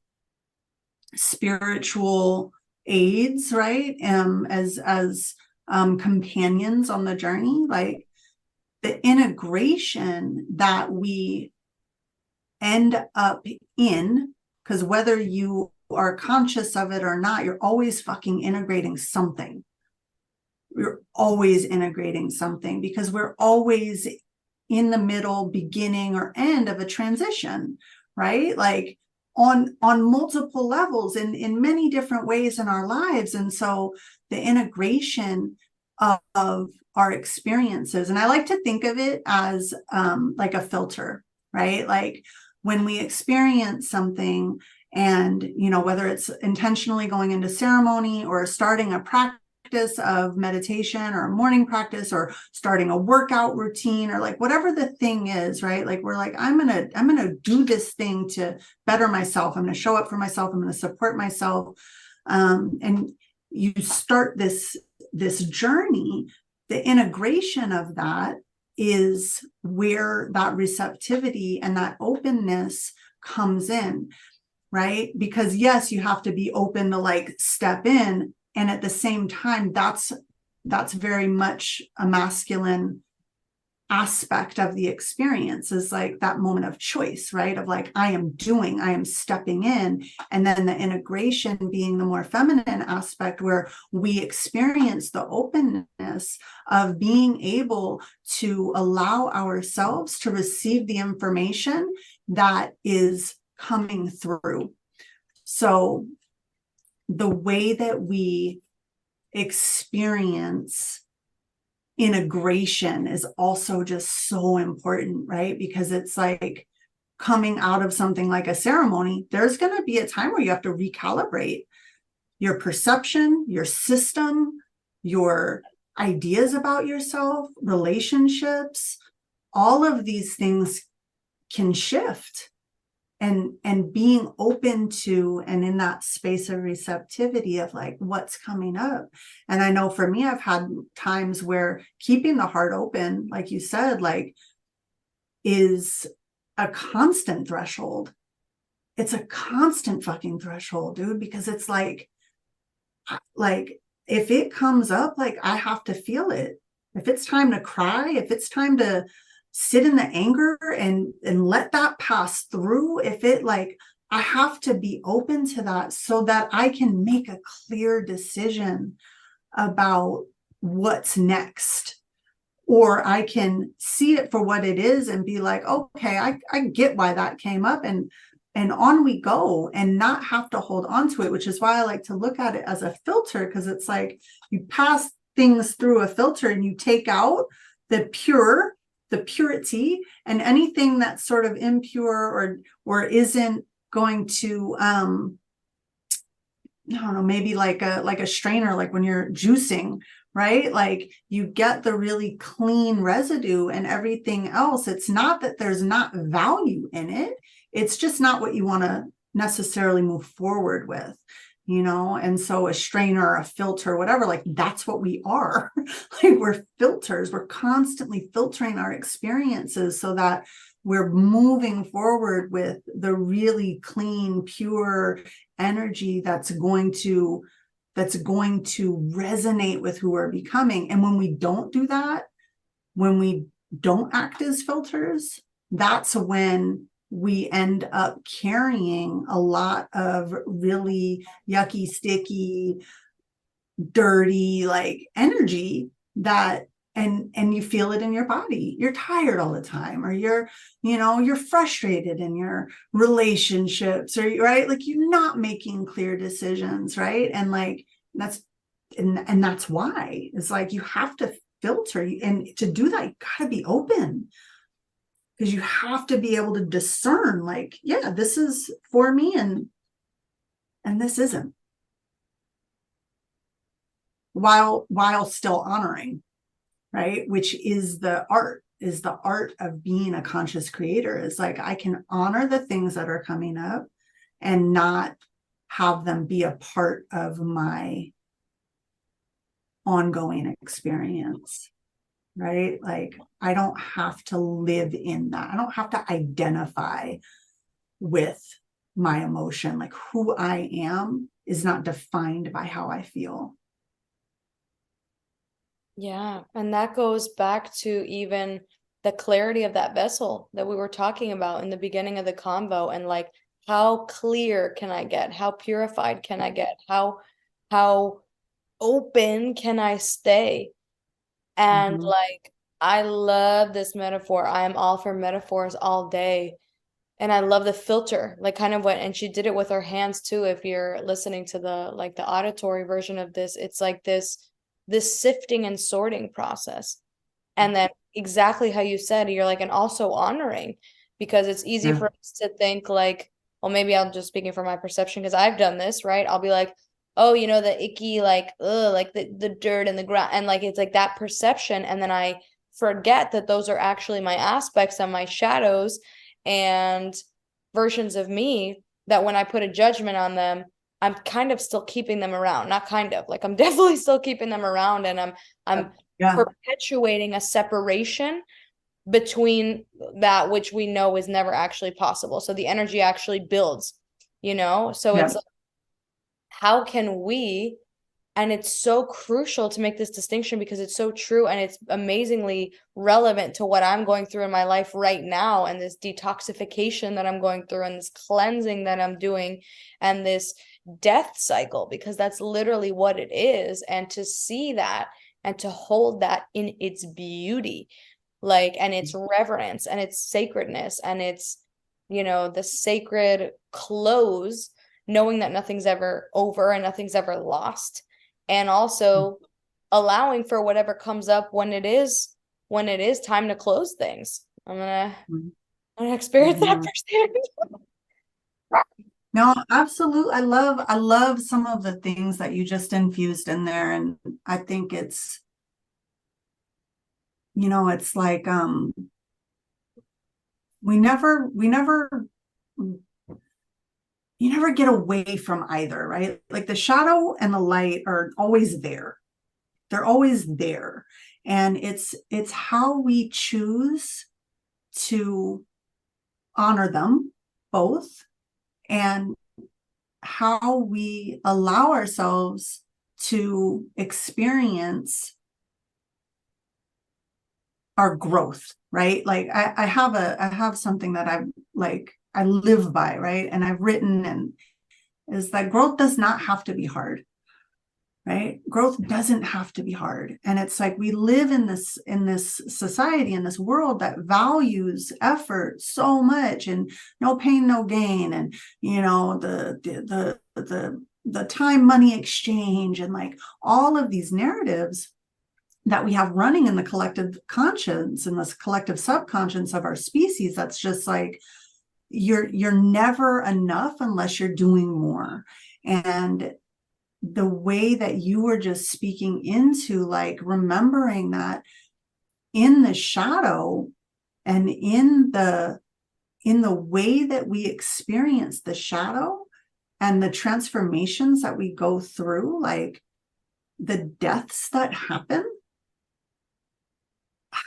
spiritual aids, right? As companions on the journey, like the integration that we end up in, because whether you are conscious of it or not, you're always fucking integrating something, we're always integrating something, because we're always in the middle, beginning, or end of a transition, right? Like on multiple levels and in many different ways in our lives. And so the integration of our experiences, and I like to think of it as like a filter, right? Like when we experience something, and whether it's intentionally going into ceremony or starting a practice of meditation or a morning practice or starting a workout routine or like whatever the thing is, right? Like we're like, I'm gonna do this thing to better myself. I'm gonna show up for myself. I'm gonna support myself. And you start this journey. The integration of that is where that receptivity and that openness comes in, right? Because yes, you have to be open to like step in, and at the same time, that's very much a masculine aspect of the experience, is like that moment of choice, right? Of like, I am stepping in. And then the integration being the more feminine aspect, where we experience the openness of being able to allow ourselves to receive the information that is coming through. So the way that we experience integration is also just so important, right? Because it's like coming out of something like a ceremony, there's going to be a time where you have to recalibrate your perception, your system, your ideas about yourself, relationships. All of these things can shift. And being open to, and in that space of receptivity of like what's coming up. And I know for me, I've had times where keeping the heart open, like you said, like is a constant threshold. It's a constant fucking threshold, dude, because it's like if it comes up, like I have to feel it. If it's time to cry, if it's time to sit in the anger and let that pass through, if it like, I have to be open to that so that I can make a clear decision about what's next. Or I can see it for what it is and be like, okay, I get why that came up, and on we go, and not have to hold on to it, which is why I like to look at it as a filter, because it's like you pass things through a filter and you take out the purity, and anything that's sort of impure or isn't going to I don't know, maybe like a strainer, like when you're juicing, right? Like you get the really clean residue, and everything else, it's not that there's not value in it, it's just not what you want to necessarily move forward with. And so a strainer, a filter, whatever, like that's what we are. Like we're filters. We're constantly filtering our experiences so that we're moving forward with the really clean, pure energy that's going to resonate with who we're becoming. And when we don't do that, when we don't act as filters, that's when we end up carrying a lot of really yucky, sticky, dirty, like energy that, and you feel it in your body. You're tired all the time, or you're frustrated in your relationships, or right, like you're not making clear decisions, right? And like that's why it's like you have to filter, and to do that you gotta be open, because you have to be able to discern, like, yeah, this is for me, and this isn't, while still honoring, right? Which is the art of being a conscious creator, is like, I can honor the things that are coming up and not have them be a part of my ongoing experience, right? Like I don't have to live in that. I don't have to identify with my emotion. Like who I am is not defined by how I feel. Yeah, and that goes back to even the clarity of that vessel that we were talking about in the beginning of the convo, and like how clear can I get? How purified can I get? How open can I stay? And Mhm. like, I love this metaphor. I am all for metaphors all day. And I love the filter, like kind of what, and she did it with her hands too. If you're listening to the like the auditory version of this, it's like this sifting and sorting process. And then exactly how you said, you're like, and also honoring, because it's easy Yeah. for us to think like, well, maybe I'm just speaking from my perception because I've done this, right? I'll be like, oh, the icky, like, ugh, like the dirt and the ground, and like it's like that perception, and then I forget that those are actually my aspects and my shadows and versions of me that when I put a judgment on them, I'm kind of still keeping them around. Not kind of, like I'm definitely still keeping them around, and I'm Yeah. perpetuating a separation between that which we know is never actually possible. So the energy actually builds. So Yeah. it's like, how can we, and it's so crucial to make this distinction because it's so true and it's amazingly relevant to what I'm going through in my life right now, and this detoxification that I'm going through, and this cleansing that I'm doing, and this death cycle, because that's literally what it is. And to see that and to hold that in its beauty, like, and its reverence and its sacredness and its, the sacred close, knowing that nothing's ever over and nothing's ever lost, and also allowing for whatever comes up when it is time to close things. I'm gonna experience that Mhm. firsthand. No, absolutely. I love some of the things that you just infused in there. And I think it's like we never you never get away from either, right? Like the shadow and the light are always there. They're always there. And it's how we choose to honor them both, and how we allow ourselves to experience our growth, right? Like I have something that I live by, right? And I've written, and is that growth does not have to be hard, right? Growth doesn't have to be hard. And it's like we live in this society, in this world that values effort so much, and no pain, no gain, and the time money exchange, and like all of these narratives that we have running in the collective conscience and this collective subconscious of our species. That's just like you're never enough unless you're doing more. And the way that you were just speaking into, like, remembering that in the shadow, and in the way that we experience the shadow and the transformations that we go through, like the deaths that happen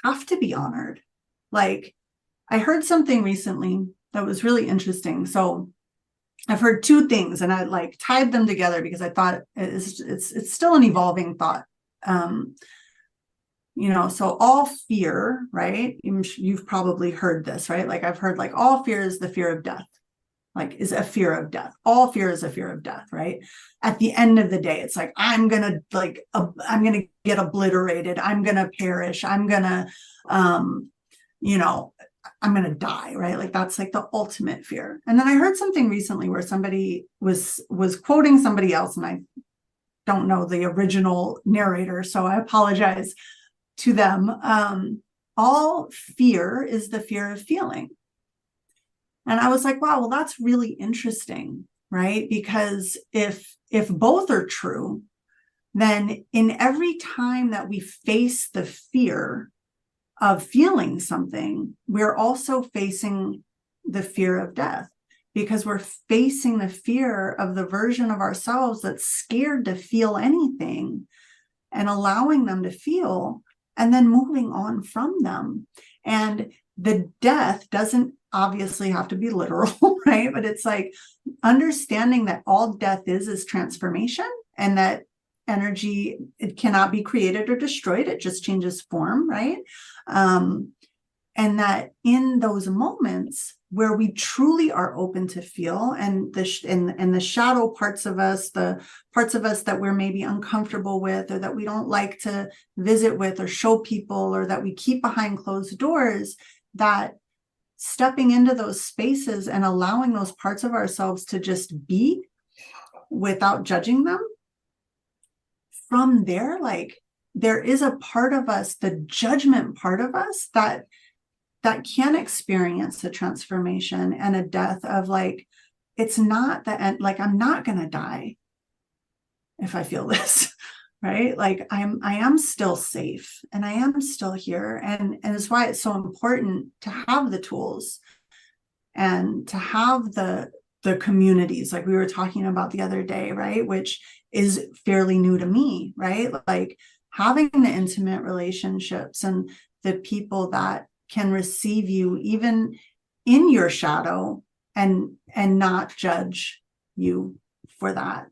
have to be honored. Like, I heard something recently that was really interesting. So I've heard two things, and I like tied them together because I thought it's still an evolving thought. So all fear, right? You've probably heard this, right? Like I've heard, like, all fear is the fear of death, like is a fear of death. All fear is a fear of death, right? At the end of the day, it's like, I'm gonna get obliterated. I'm gonna perish. You know, I'm going to die, right? Like that's like the ultimate fear. And then I heard something recently where somebody was quoting somebody else, and I don't know the original narrator, so I apologize to them. All fear is the fear of feeling. And I was like, wow, well, that's really interesting, right? Because if both are true, then in every time that we face the fear of feeling something, we're also facing the fear of death, because we're facing the fear of the version of ourselves that's scared to feel anything, and allowing them to feel, and then moving on from them. And the death doesn't obviously have to be literal, right? But it's like understanding that all death is transformation, and that energy, it cannot be created or destroyed. It just changes form, right? that in those moments where we truly are open to feel, and the shadow parts of us, the parts of us that we're maybe uncomfortable with, or that we don't like to visit with or show people, or that we keep behind closed doors, that stepping into those spaces and allowing those parts of ourselves to just be without judging them, from there, like, there is a part of us, the judgment part of us, that can experience a transformation and a death of, like, it's not the end, like, I'm not going to die if I feel this, right? Like, I am still safe, and I am still here. And it's why it's so important to have the tools and to have the communities, like we were talking about the other day, right? Which is fairly new to me, right? Like, having the intimate relationships and the people that can receive you even in your shadow, and not judge you for that,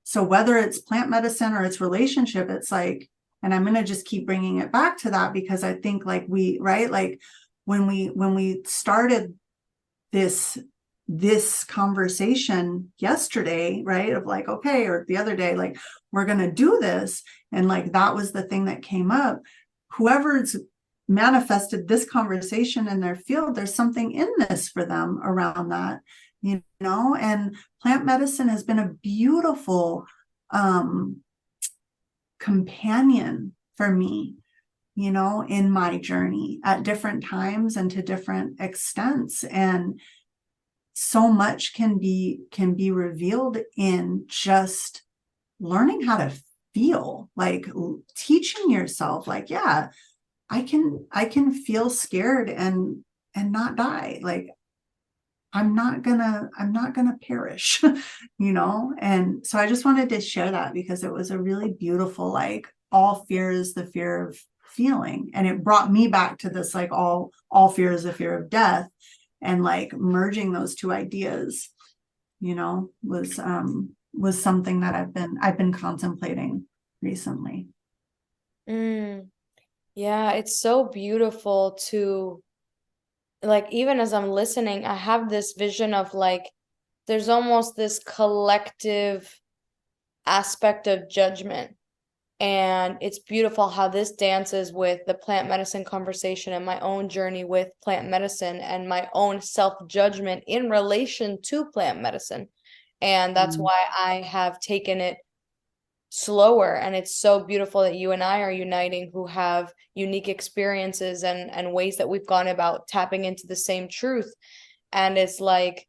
so whether it's plant medicine or it's relationship, it's like, and I'm going to just keep bringing it back to that, because I think, like, right, like, when we started this conversation yesterday, right, of like, okay, or the other day, like, we're going to do this, and like, that was the thing that came up. Whoever's manifested this conversation in their field, there's something in this for them around that, and plant medicine has been a beautiful companion for me, in my journey at different times and to different extents. And so much can be revealed in just learning how to feel, like teaching yourself, like, yeah, I can feel scared and not die. Like, I'm not gonna perish, And so I just wanted to share that, because it was a really beautiful, like, all fear is the fear of feeling. And it brought me back to this, like, all fear is the fear of death. And like, merging those two ideas, was something that I've been contemplating recently. Yeah, it's so beautiful to, like, even as I'm listening, I have this vision of, like, there's almost this collective aspect of judgment. And it's beautiful how this dances with the plant medicine conversation and my own journey with plant medicine and my own self-judgment in relation to plant medicine. And that's why I have taken it slower. And it's so beautiful that you and I are uniting, who have unique experiences and ways that we've gone about tapping into the same truth. And it's like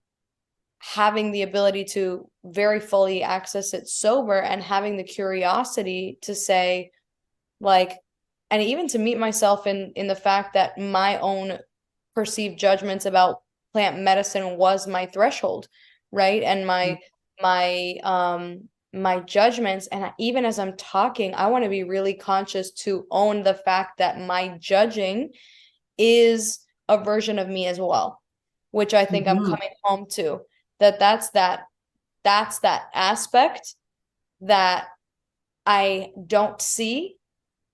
having the ability to very fully access it sober, and having the curiosity to say, like, and even to meet myself in the fact that my own perceived judgments about plant medicine was my threshold, right? And my judgments, and even as I'm talking, I want to be really conscious to own the fact that my judging is a version of me as well, which I think I'm coming home to, that's that aspect that I don't see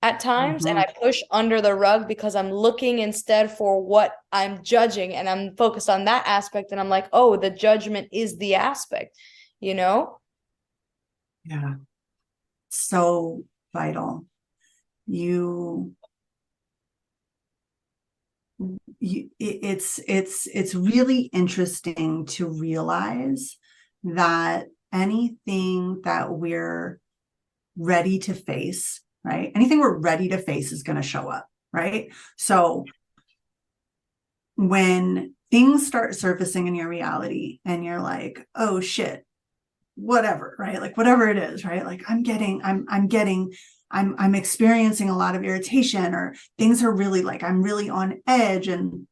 at times, and I push under the rug because I'm looking instead for what I'm judging, and I'm focused on that aspect, and I'm like, oh, the judgment is the aspect, Yeah, so vital. It's really interesting to realize that anything that we're ready to face, right? Anything we're ready to face is going to show up, right? So when things start surfacing in your reality and you're like, oh shit, whatever, right? Like, whatever it is, right? Like, I'm experiencing a lot of irritation, or things are really, like, I'm really on edge. And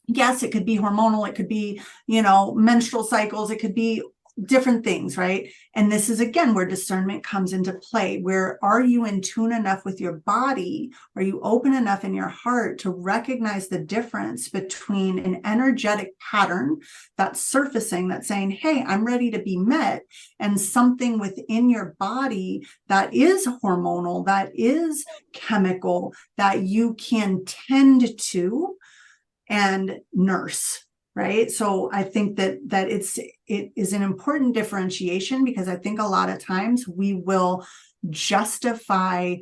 yes, it could be hormonal, it could be, menstrual cycles, it could be different things, right? And this is again where discernment comes into play. Where are you in tune enough with your body? Are you open enough in your heart to recognize the difference between an energetic pattern that's surfacing, that's saying, hey, I'm ready to be met, and something within your body that is hormonal, that is chemical, that you can tend to and nurse, right? So I think that it is an important differentiation, because I think a lot of times we will justify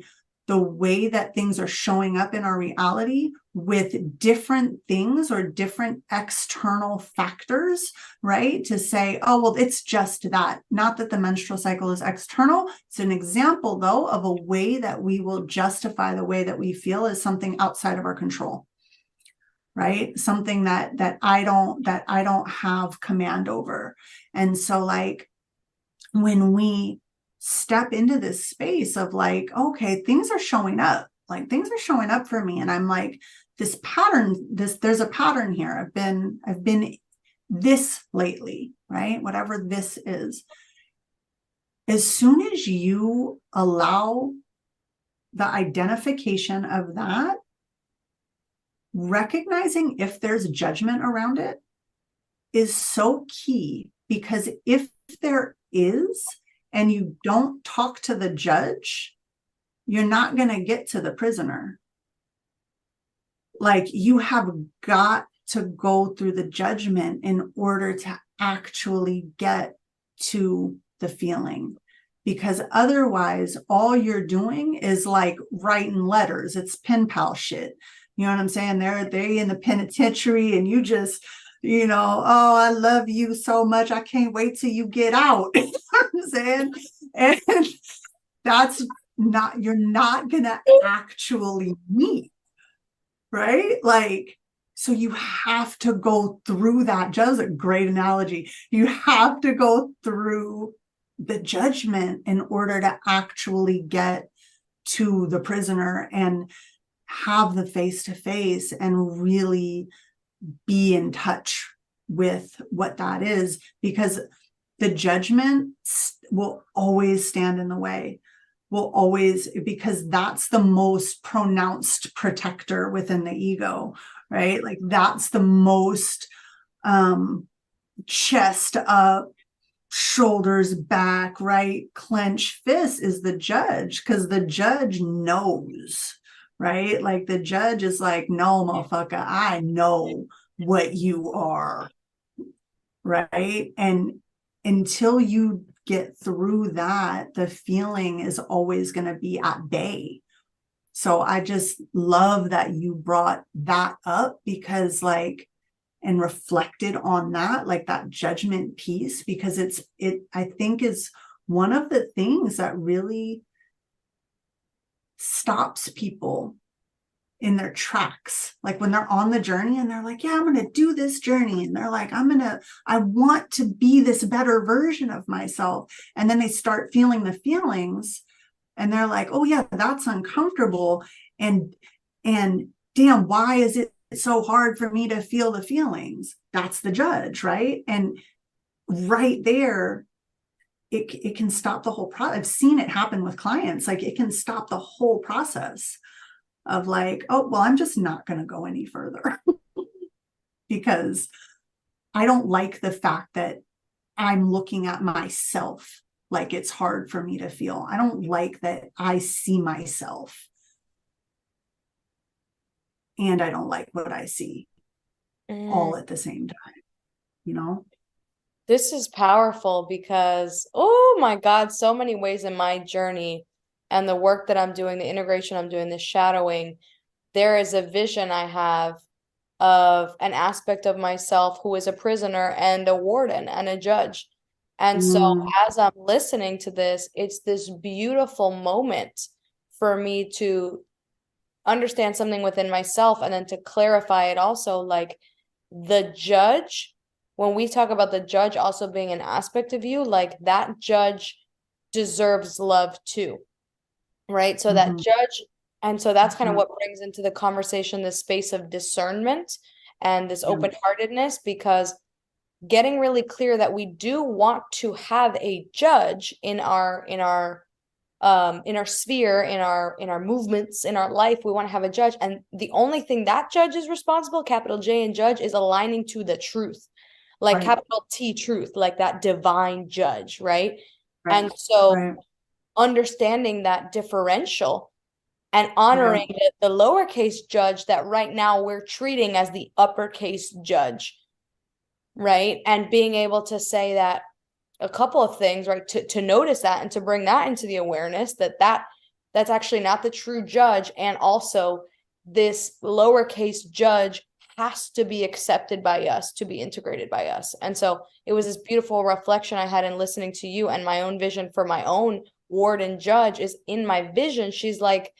the way that things are showing up in our reality with different things or different external factors, right? To say, oh, well, it's just that. Not that the menstrual cycle is external. It's an example, though, of a way that we will justify the way that we feel as something outside of our control. Right? Something that I don't have command over. And so like when we step into this space of like, okay, things are showing up, like things are showing up for me. And I'm like, this pattern, there's a pattern here. I've been this lately, right? Whatever this is. As soon as you allow the identification of that, recognizing if there's judgment around it is so key, because if there is, and you don't talk to the judge, you're not going to get to the prisoner. Like, you have got to go through the judgment in order to actually get to the feeling. Because otherwise, all you're doing is like writing letters. It's pen pal shit. You know what I'm saying? They're in the penitentiary, and you just, oh, I love you so much. I can't wait till you get out. You know what I'm saying? And that's not, you're not going to actually meet, right? Like, so you have to go through that. Just a great analogy. You have to go through the judgment in order to actually get to the prisoner and have the face-to-face and really be in touch with what that is, because the judgment will always stand in the way, because that's the most pronounced protector within the ego, right? Like that's the most chest up, shoulders back, right? Clench fist is the judge, because the judge knows. Right? Like the judge is like, no, motherfucker, I know what you are. Right? And until you get through that, the feeling is always going to be at bay. So I just love that you brought that up, because like, and reflected on that, like that judgment piece, because I think is one of the things that really stops people in their tracks. Like when they're on the journey and they're like, yeah, I'm going to do this journey. And they're like, I want to be this better version of myself. And then they start feeling the feelings and they're like, oh yeah, that's uncomfortable. And damn, why is it so hard for me to feel the feelings? That's the judge, right? And right there, it can stop the whole process. I've seen it happen with clients. Like it can stop the whole process of like, oh, well, I'm just not going to go any further because I don't like the fact that I'm looking at myself like it's hard for me to feel. I don't like that I see myself and I don't like what I see all at the same time, you know? This is powerful because, oh my God, so many ways in my journey and the work that I'm doing, the integration I'm doing, the shadowing, there is a vision I have of an aspect of myself who is a prisoner and a warden and a judge. And so as I'm listening to this, it's this beautiful moment for me to understand something within myself and then to clarify it also, like the judge, when we talk about the judge also being an aspect of you, like that judge deserves love too, right? So that judge, and so that's kind of what brings into the conversation this space of discernment and this open-heartedness, because getting really clear that we do want to have a judge in our sphere, in our movements, in our life. We want to have a judge, and the only thing that judge is responsible, capital J and judge, is aligning to the truth, like Right. capital T truth, like that divine judge, right? Right. And so Right. understanding that differential and honoring the lowercase judge that right now we're treating as the uppercase judge, right? And being able to say that a couple of things, right? To notice that and to bring that into the awareness that's actually not the true judge. And also this lowercase judge has to be accepted by us, to be integrated by us. And so it was this beautiful reflection I had in listening to you, and my own vision for my own ward and judge is in my vision. She's like,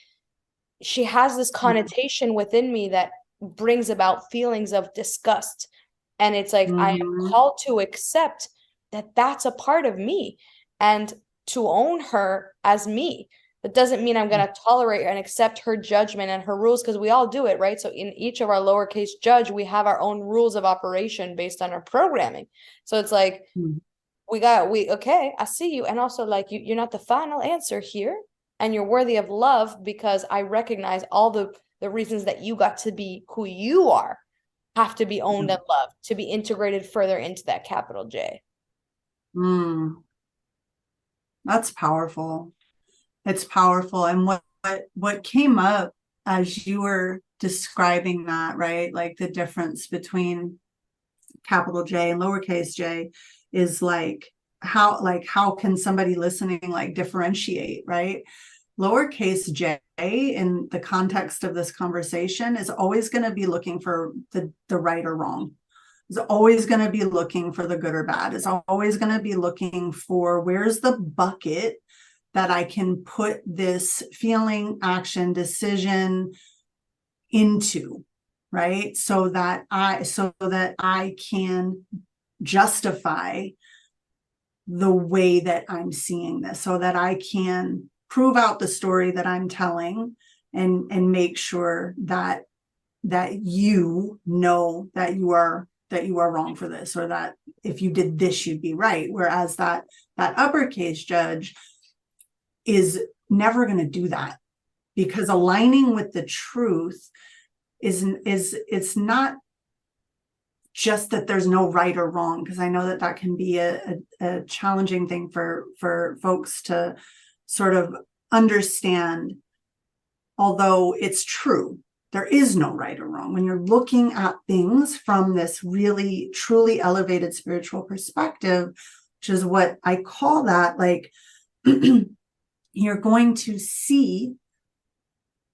she has this connotation within me that brings about feelings of disgust. And it's like, I am called to accept that that's a part of me and to own her as me. That doesn't mean I'm going to tolerate and accept her judgment and her rules, because we all do it, right? So in each of our lowercase judge, we have our own rules of operation based on our programming. So it's like, okay, I see you. And also, like, you're not the final answer here, and you're worthy of love, because I recognize all the reasons that you got to be who you are have to be owned and loved to be integrated further into that capital J. That's powerful. It's powerful. And what came up as you were describing that, right? Like the difference between capital J and lowercase j is like how can somebody listening like differentiate, right? Lowercase j in the context of this conversation is always going to be looking for the right or wrong. Is always going to be looking for the good or bad. Is always going to be looking for where's the bucket that I can put this feeling, action, decision into, right? So that I can justify the way that I'm seeing this, so that I can prove out the story that I'm telling, and make sure that you know that you are wrong for this, or that if you did this, you'd be right. Whereas that uppercase judge is never going to do that, because aligning with the truth is it's not just that there's no right or wrong, because I know that can be a challenging thing for folks to sort of understand. Although it's true, there is no right or wrong when you're looking at things from this really truly elevated spiritual perspective, which is what I call that, like you're going to see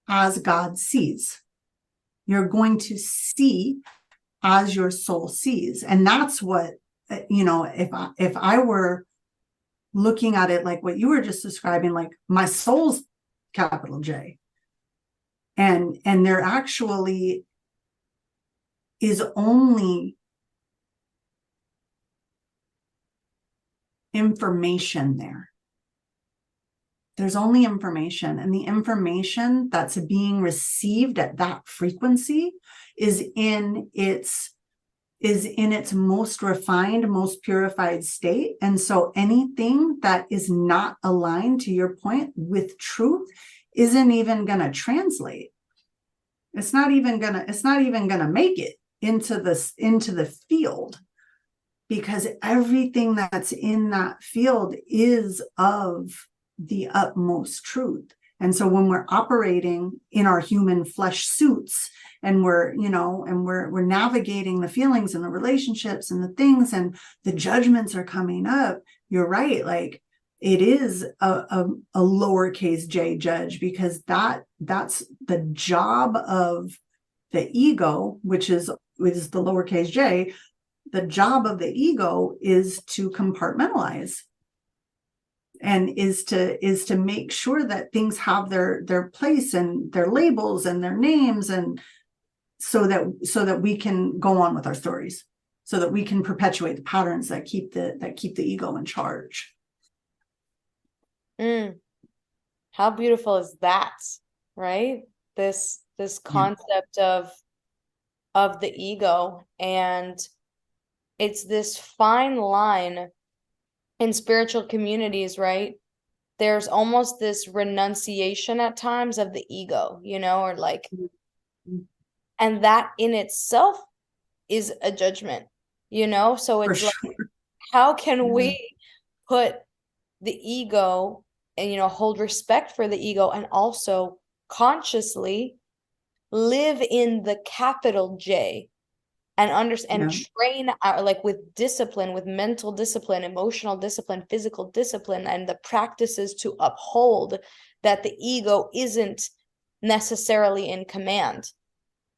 as God sees. You're going to see as your soul sees. And that's what, if I were looking at it like what you were just describing, like my soul's capital J, and there actually is only information there. There's only information, and the information that's being received at that frequency is in its most refined, most purified state. And so anything that is not aligned, to your point, with truth isn't even going to translate. It's not even going to make it into the field, because everything that's in that field is of the utmost truth. And so when we're operating in our human flesh suits, and we're navigating the feelings and the relationships and the things, and the judgments are coming up, you're right, like it is a lowercase j judge, because that's the job of the ego, which is the lowercase j. The job of the ego is to compartmentalize, and is to make sure that things have their place and their labels and their names, and so that we can go on with our stories, so that we can perpetuate the patterns that keep the ego in charge. How beautiful is that, right? This concept of the ego. And it's this fine line in spiritual communities, right? There's almost this renunciation at times of the ego, or like, and that in itself is a judgment, So For it's like, sure. how can Yeah. we put the ego and, hold respect for the ego and also consciously live in the capital J and understand Yeah. and train our, like, with discipline, with mental discipline, emotional discipline, physical discipline, and the practices to uphold that the ego isn't necessarily in command,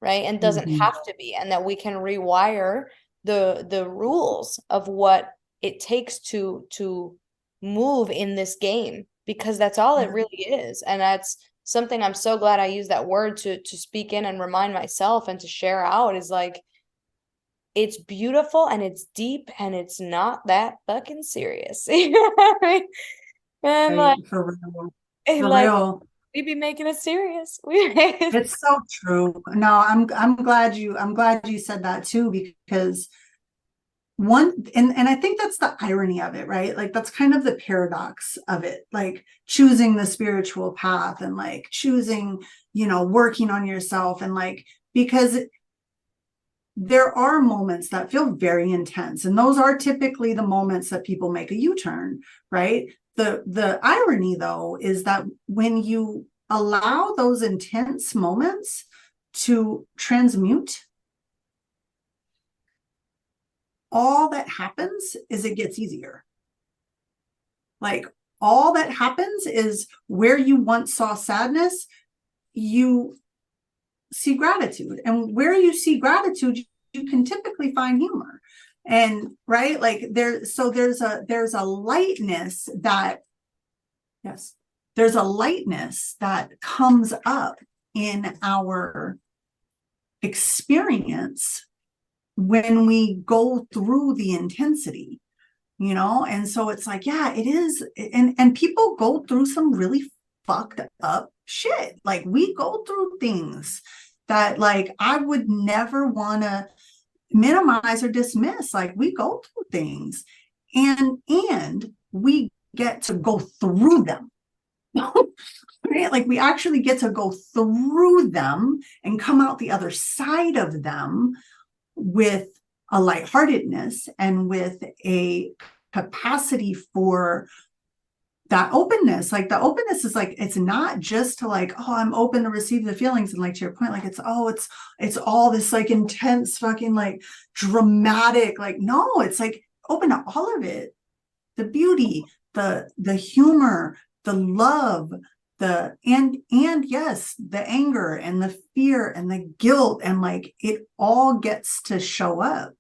right? And doesn't Mhm. have to be, and that we can rewire the rules of what it takes to move in this game, because that's all it Yeah. really is. And that's something I'm so glad I use that word to speak in and remind myself and to share out, is like, it's beautiful and it's deep and it's not that fucking serious. You know what I mean? And Right. like, For real. and For like real. we be making it serious. We make it. It's so true. No, I'm glad you said that too, because and I think that's the irony of it, right? Like that's kind of the paradox of it, like choosing the spiritual path and like choosing, working on yourself, and like, because there are moments that feel very intense, and those are typically the moments that people make a U-turn, right? The irony though is that when you allow those intense moments to transmute, all that happens is it gets easier. Like all that happens is where you once saw sadness, you see gratitude, and where you see gratitude, you can typically find humor. And right, like there's a lightness that, yes, there's a lightness that comes up in our experience when we go through the intensity, and so it's like, yeah, it is. And people go through some really fucked up shit. Like we go through things that like I would never want to minimize or dismiss. Like we go through things, and we get to go through them. Right? Like we actually get to go through them and come out the other side of them with a lightheartedness and with a capacity for that openness. Like the openness is like, it's not just to like, oh, I'm open to receive the feelings, and like to your point, like it's all this like intense fucking like dramatic, like, no, it's like open to all of it, the beauty, the humor, the love, and yes, the anger and the fear and the guilt, and like it all gets to show up,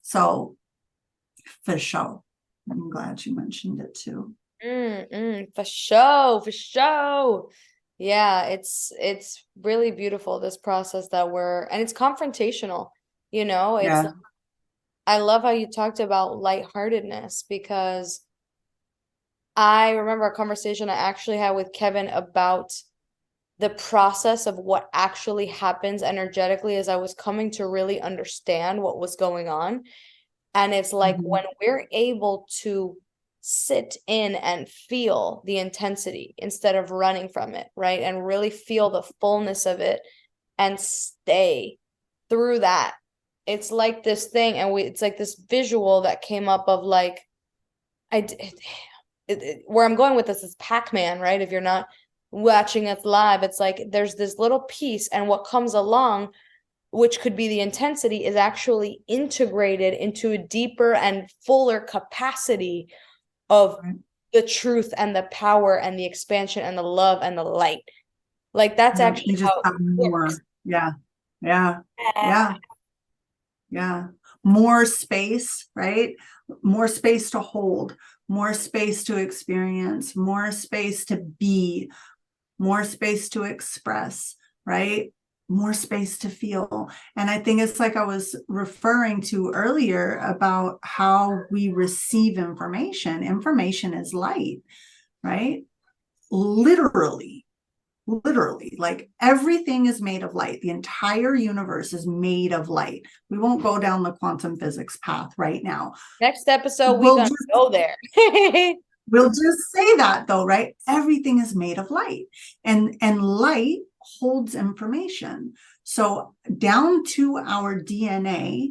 so for sure. I'm glad you mentioned it too. For sure, for sure. Yeah, it's really beautiful, this process that and it's confrontational, it's, Yeah. I love how you talked about lightheartedness, because I remember a conversation I actually had with Kevin about the process of what actually happens energetically as I was coming to really understand what was going on. And it's like, Mhm. when we're able to sit in and feel the intensity instead of running from it, right? And really feel the fullness of it and stay through that. It's like this thing, and it's like this visual that came up of like, I where I'm going with this is Pac-Man, right? If you're not watching us live, it's like there's this little piece, and what comes along, which could be the intensity, is actually integrated into a deeper and fuller capacity of Right. the truth and the power and the expansion and the love and the light. Like that's Yeah, actually you just how it have works. more. Yeah. Yeah. Yeah. Yeah. More space, right? More space to hold, more space to experience, more space to be, more space to express, right? More space to feel. And I think it's like I was referring to earlier about how we receive information. Information is light, right? Literally. literally, like everything is made of light. The entire universe is made of light. We won't go down the quantum physics path right now. Next episode, we're gonna go there. We'll just say that though, right? Everything is made of light, and light holds information. So down to our DNA,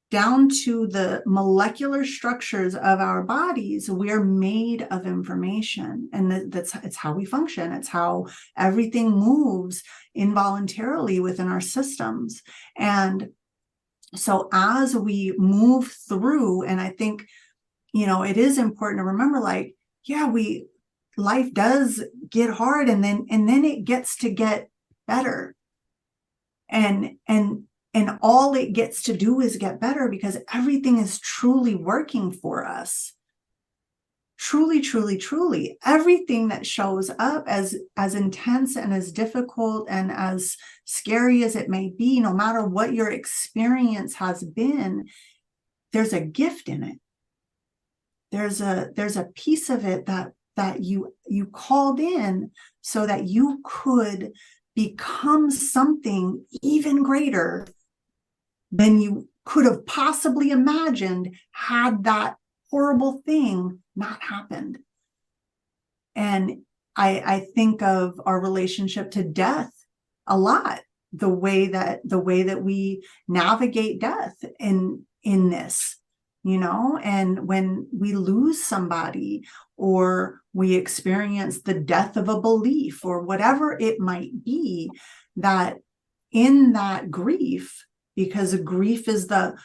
down to the molecular structures of our bodies, we're made of information, and it's how we function. It's how everything moves involuntarily within our systems. And so as we move through, and I think, it is important to remember, like, yeah, life does get hard, and then it gets to get better. And all it gets to do is get better, because everything is truly working for us. Truly, truly, truly. Everything that shows up as intense and as difficult and as scary as it may be, no matter what your experience has been, there's a gift in it. There's a piece of it that you called in so that you could become something even greater than you could have possibly imagined had that horrible thing not happened. And I think of our relationship to death a lot, the way that we navigate death in this, and when we lose somebody, or we experience the death of a belief, or whatever it might be, that in that grief, because grief is the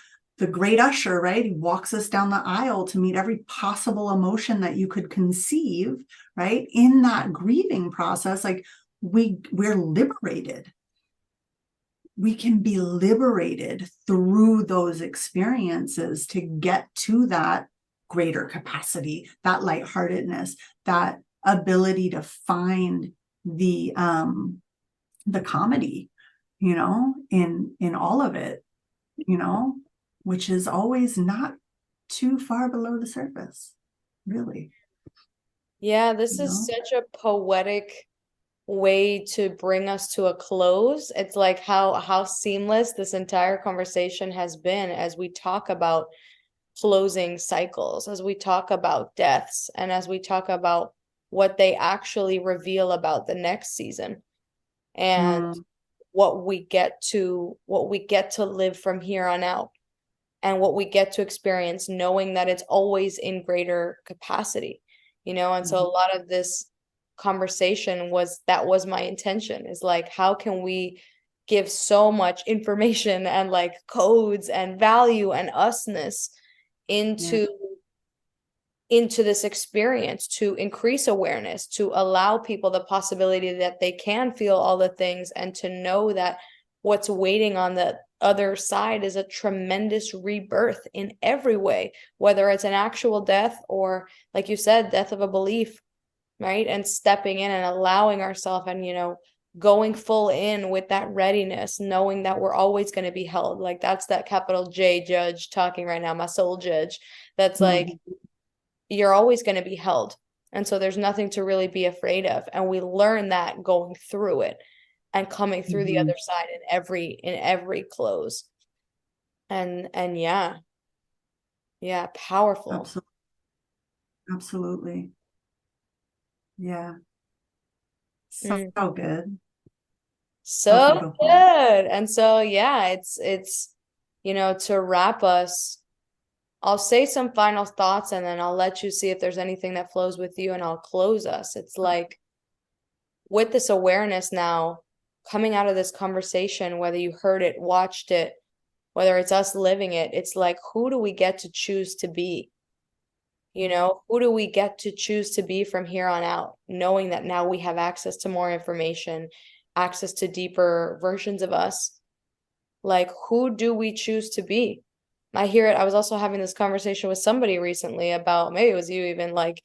great usher, right? He walks us down the aisle to meet every possible emotion that you could conceive, right? In that grieving process, like, we're liberated. We can be liberated through those experiences to get to that greater capacity, that lightheartedness, that ability to find the comedy, in all of it, which is always not too far below the surface, really. Yeah, this is such a poetic way to bring us to a close. It's like how seamless this entire conversation has been, as we talk about closing cycles, as we talk about deaths, and as we talk about what they actually reveal about the next season, and what we get to live from here on out, and what we get to experience, knowing that it's always in greater capacity, and so a lot of this conversation was my intention, is like, how can we give so much information and like codes and value and usness into this experience, to increase awareness, to allow people the possibility that they can feel all the things, and to know that what's waiting on the other side is a tremendous rebirth in every way, whether it's an actual death or, like you said, death of a belief, right? And stepping in and allowing ourselves, and going full in with that readiness, knowing that we're always going to be held. Like, that's that capital J judge talking right now, my soul judge, that's like, you're always going to be held. And so there's nothing to really be afraid of. And we learn that going through it and coming through the other side in every close. And yeah, powerful. Absolutely. Yeah. So good. So good. And so, yeah, it's to wrap us, I'll say some final thoughts, and then I'll let you see if there's anything that flows with you, and I'll close us. It's like, with this awareness now coming out of this conversation, whether you heard it, watched it, whether it's us living it, it's like, who do we get to choose to be? Who do we get to choose to be from here on out, knowing that now we have access to more information, access to deeper versions of us? Like, who do we choose to be? I hear it. I was also having this conversation with somebody recently about, maybe it was you even, like,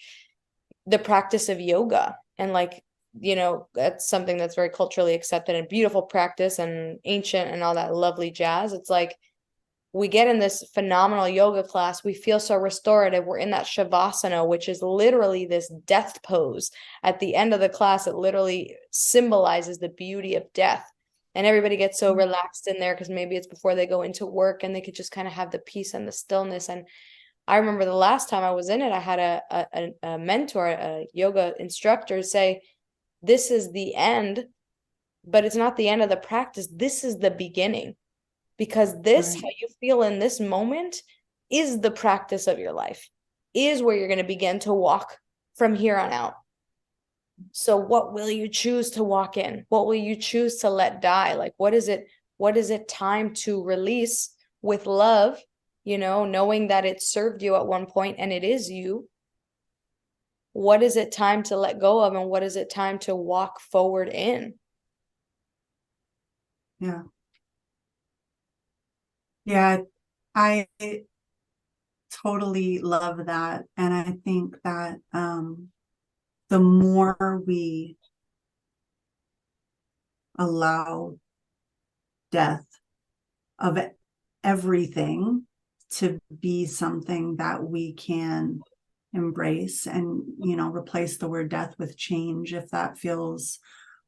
the practice of yoga. And like, that's something that's very culturally accepted and beautiful practice and ancient and all that lovely jazz. It's like, we get in this phenomenal yoga class, we feel so restorative. We're in that shavasana, which is literally this death pose. At the end of the class, it literally symbolizes the beauty of death. And everybody gets so relaxed in there because maybe it's before they go into work and they could just kind of have the peace and the stillness. And I remember the last time I was in it, I had a mentor, a yoga instructor say, this is the end, but it's not the end of the practice. This is the beginning, because this, how you feel in this moment, is the practice of your life, is where you're going to begin to walk from here on out. So what will you choose to walk in? What will you choose to let die? Like, what is it time to release with love, knowing that it served you at one point and it is you? What is it time to let go of, and what is it time to walk forward in? Yeah. Yeah, I totally love that. And I think that the more we allow death of everything to be something that we can embrace, and replace the word death with change, if that feels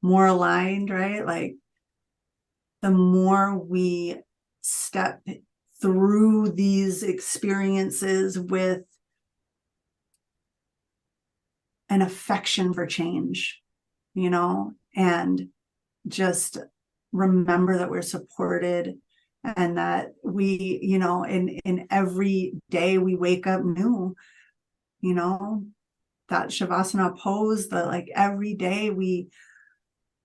more aligned, right? Like, the more we step through these experiences with an affection for change, and just remember that we're supported, and that we, in every day we wake up new, that shavasana pose, that like every day we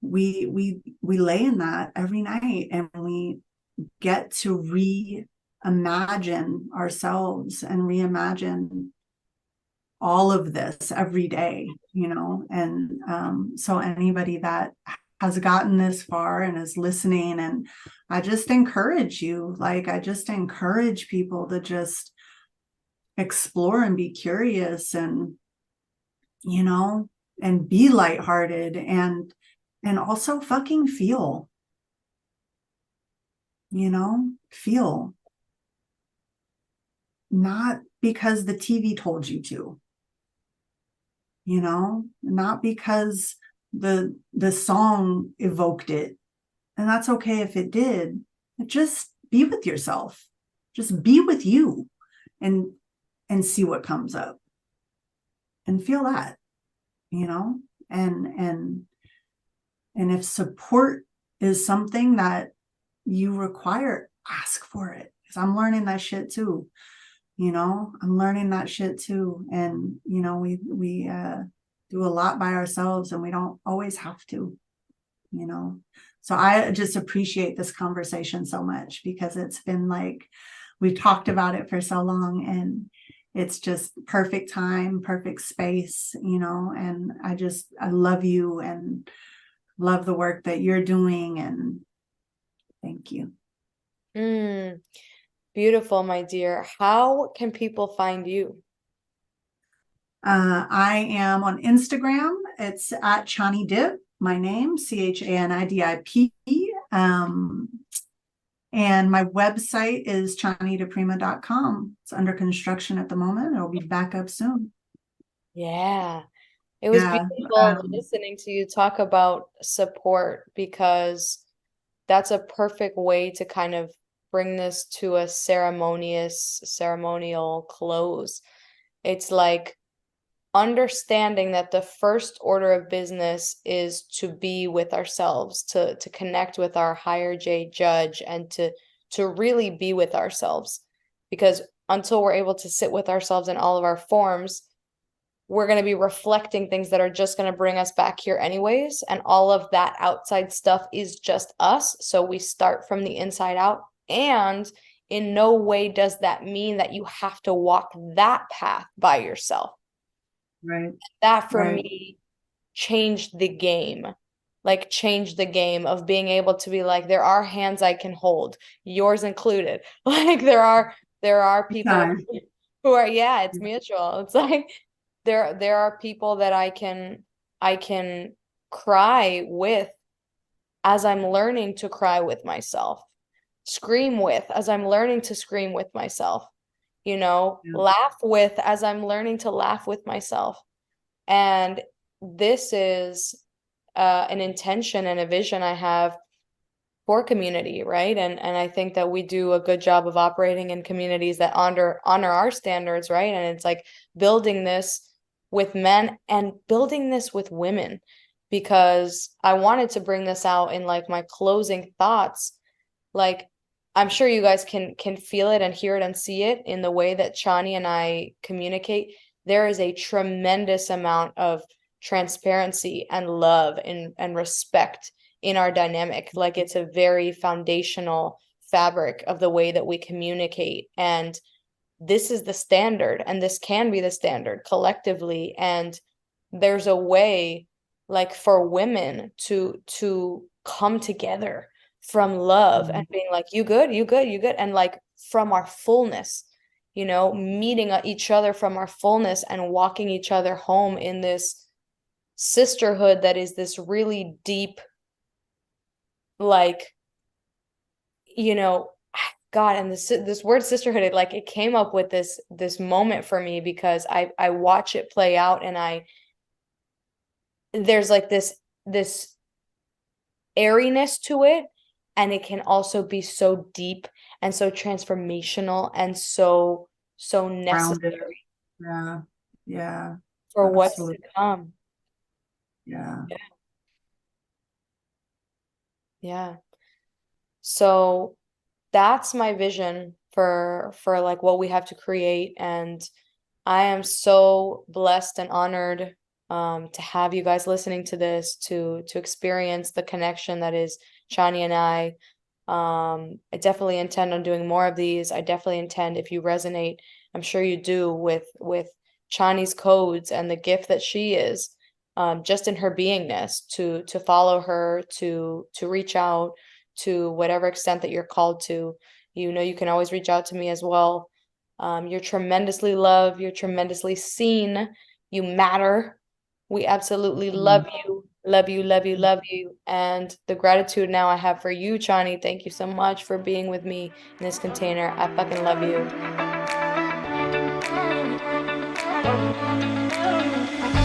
lay in that every night, and we get to reimagine ourselves and reimagine all of this every day, and so anybody that has gotten this far and is listening, and I just encourage people to just explore and be curious, and and be lighthearted, and also fucking feel, feel, not because the TV told you to, not because the song evoked it, and that's okay if it did. Just be with yourself, just be with you, and see what comes up, and feel that, and if support is something that you require, ask for it, because I'm learning that shit too. I'm learning that shit too. And, we do a lot by ourselves, and we don't always have to, So I just appreciate this conversation so much, because it's been like, we've talked about it for so long, and it's just perfect time, perfect space, and I love you and love the work that you're doing, and thank you. Beautiful, my dear. How can people find you? I am on Instagram. It's at Chani Dip, my name, CHANIDIP. And my website is chanideprima.com. It's under construction at the moment. It'll be back up soon. Yeah. It was beautiful listening to you talk about support, because that's a perfect way to kind of bring this to a ceremonial close. It's like understanding that the first order of business is to be with ourselves, to connect with our higher J judge, and to really be with ourselves. Because until we're able to sit with ourselves in all of our forms, we're going to be reflecting things that are just going to bring us back here anyways. And all of that outside stuff is just us. So we start from the inside out. And in no way does that mean that you have to walk that path by yourself. Right. That for me changed the game. Like, changed the game of being able to be like, there are hands I can hold, yours included. Like, there are people who are, it's mutual. It's like, there are people that I can cry with as I'm learning to cry with myself. scream with as I'm learning to scream with myself, Yeah. laugh with as I'm learning to laugh with myself. And this is an intention and a vision I have for community, right? And I think that we do a good job of operating in communities that honor our standards, right? And it's like building this with men and building this with women, because I wanted to bring this out in like my closing thoughts. Like, I'm sure you guys can feel it and hear it and see it in the way that Chani and I communicate. There is a tremendous amount of transparency and love and respect in our dynamic. Like, it's a very foundational fabric of the way that we communicate. And this is the standard, and this can be the standard collectively. And there's a way, like, for women to come together from love and being like, you good, you good, you good, and like from our fullness, meeting each other from our fullness and walking each other home in this sisterhood that is this really deep, like, God, and this word sisterhood, it came up with this moment for me, because I watch it play out, and there's like this airiness to it, and it can also be so deep and so transformational and so necessary Yeah. Yeah. for what's to Absolutely. come. Yeah. Yeah. So that's my vision for like what we have to create. And I am so blessed and honored to have you guys listening to this, to experience the connection that is Chani and I. I definitely intend on doing more of these. I definitely intend, if you resonate, I'm sure you do, with Chani's codes and the gift that she is, just in her beingness, to follow her, to reach out to whatever extent that you're called to. You can always reach out to me as well. You're tremendously loved. You're tremendously seen. You matter. We absolutely love you. Love you, love you, love you. And the gratitude now I have for you, Chani. Thank you so much for being with me in this container. I fucking love you.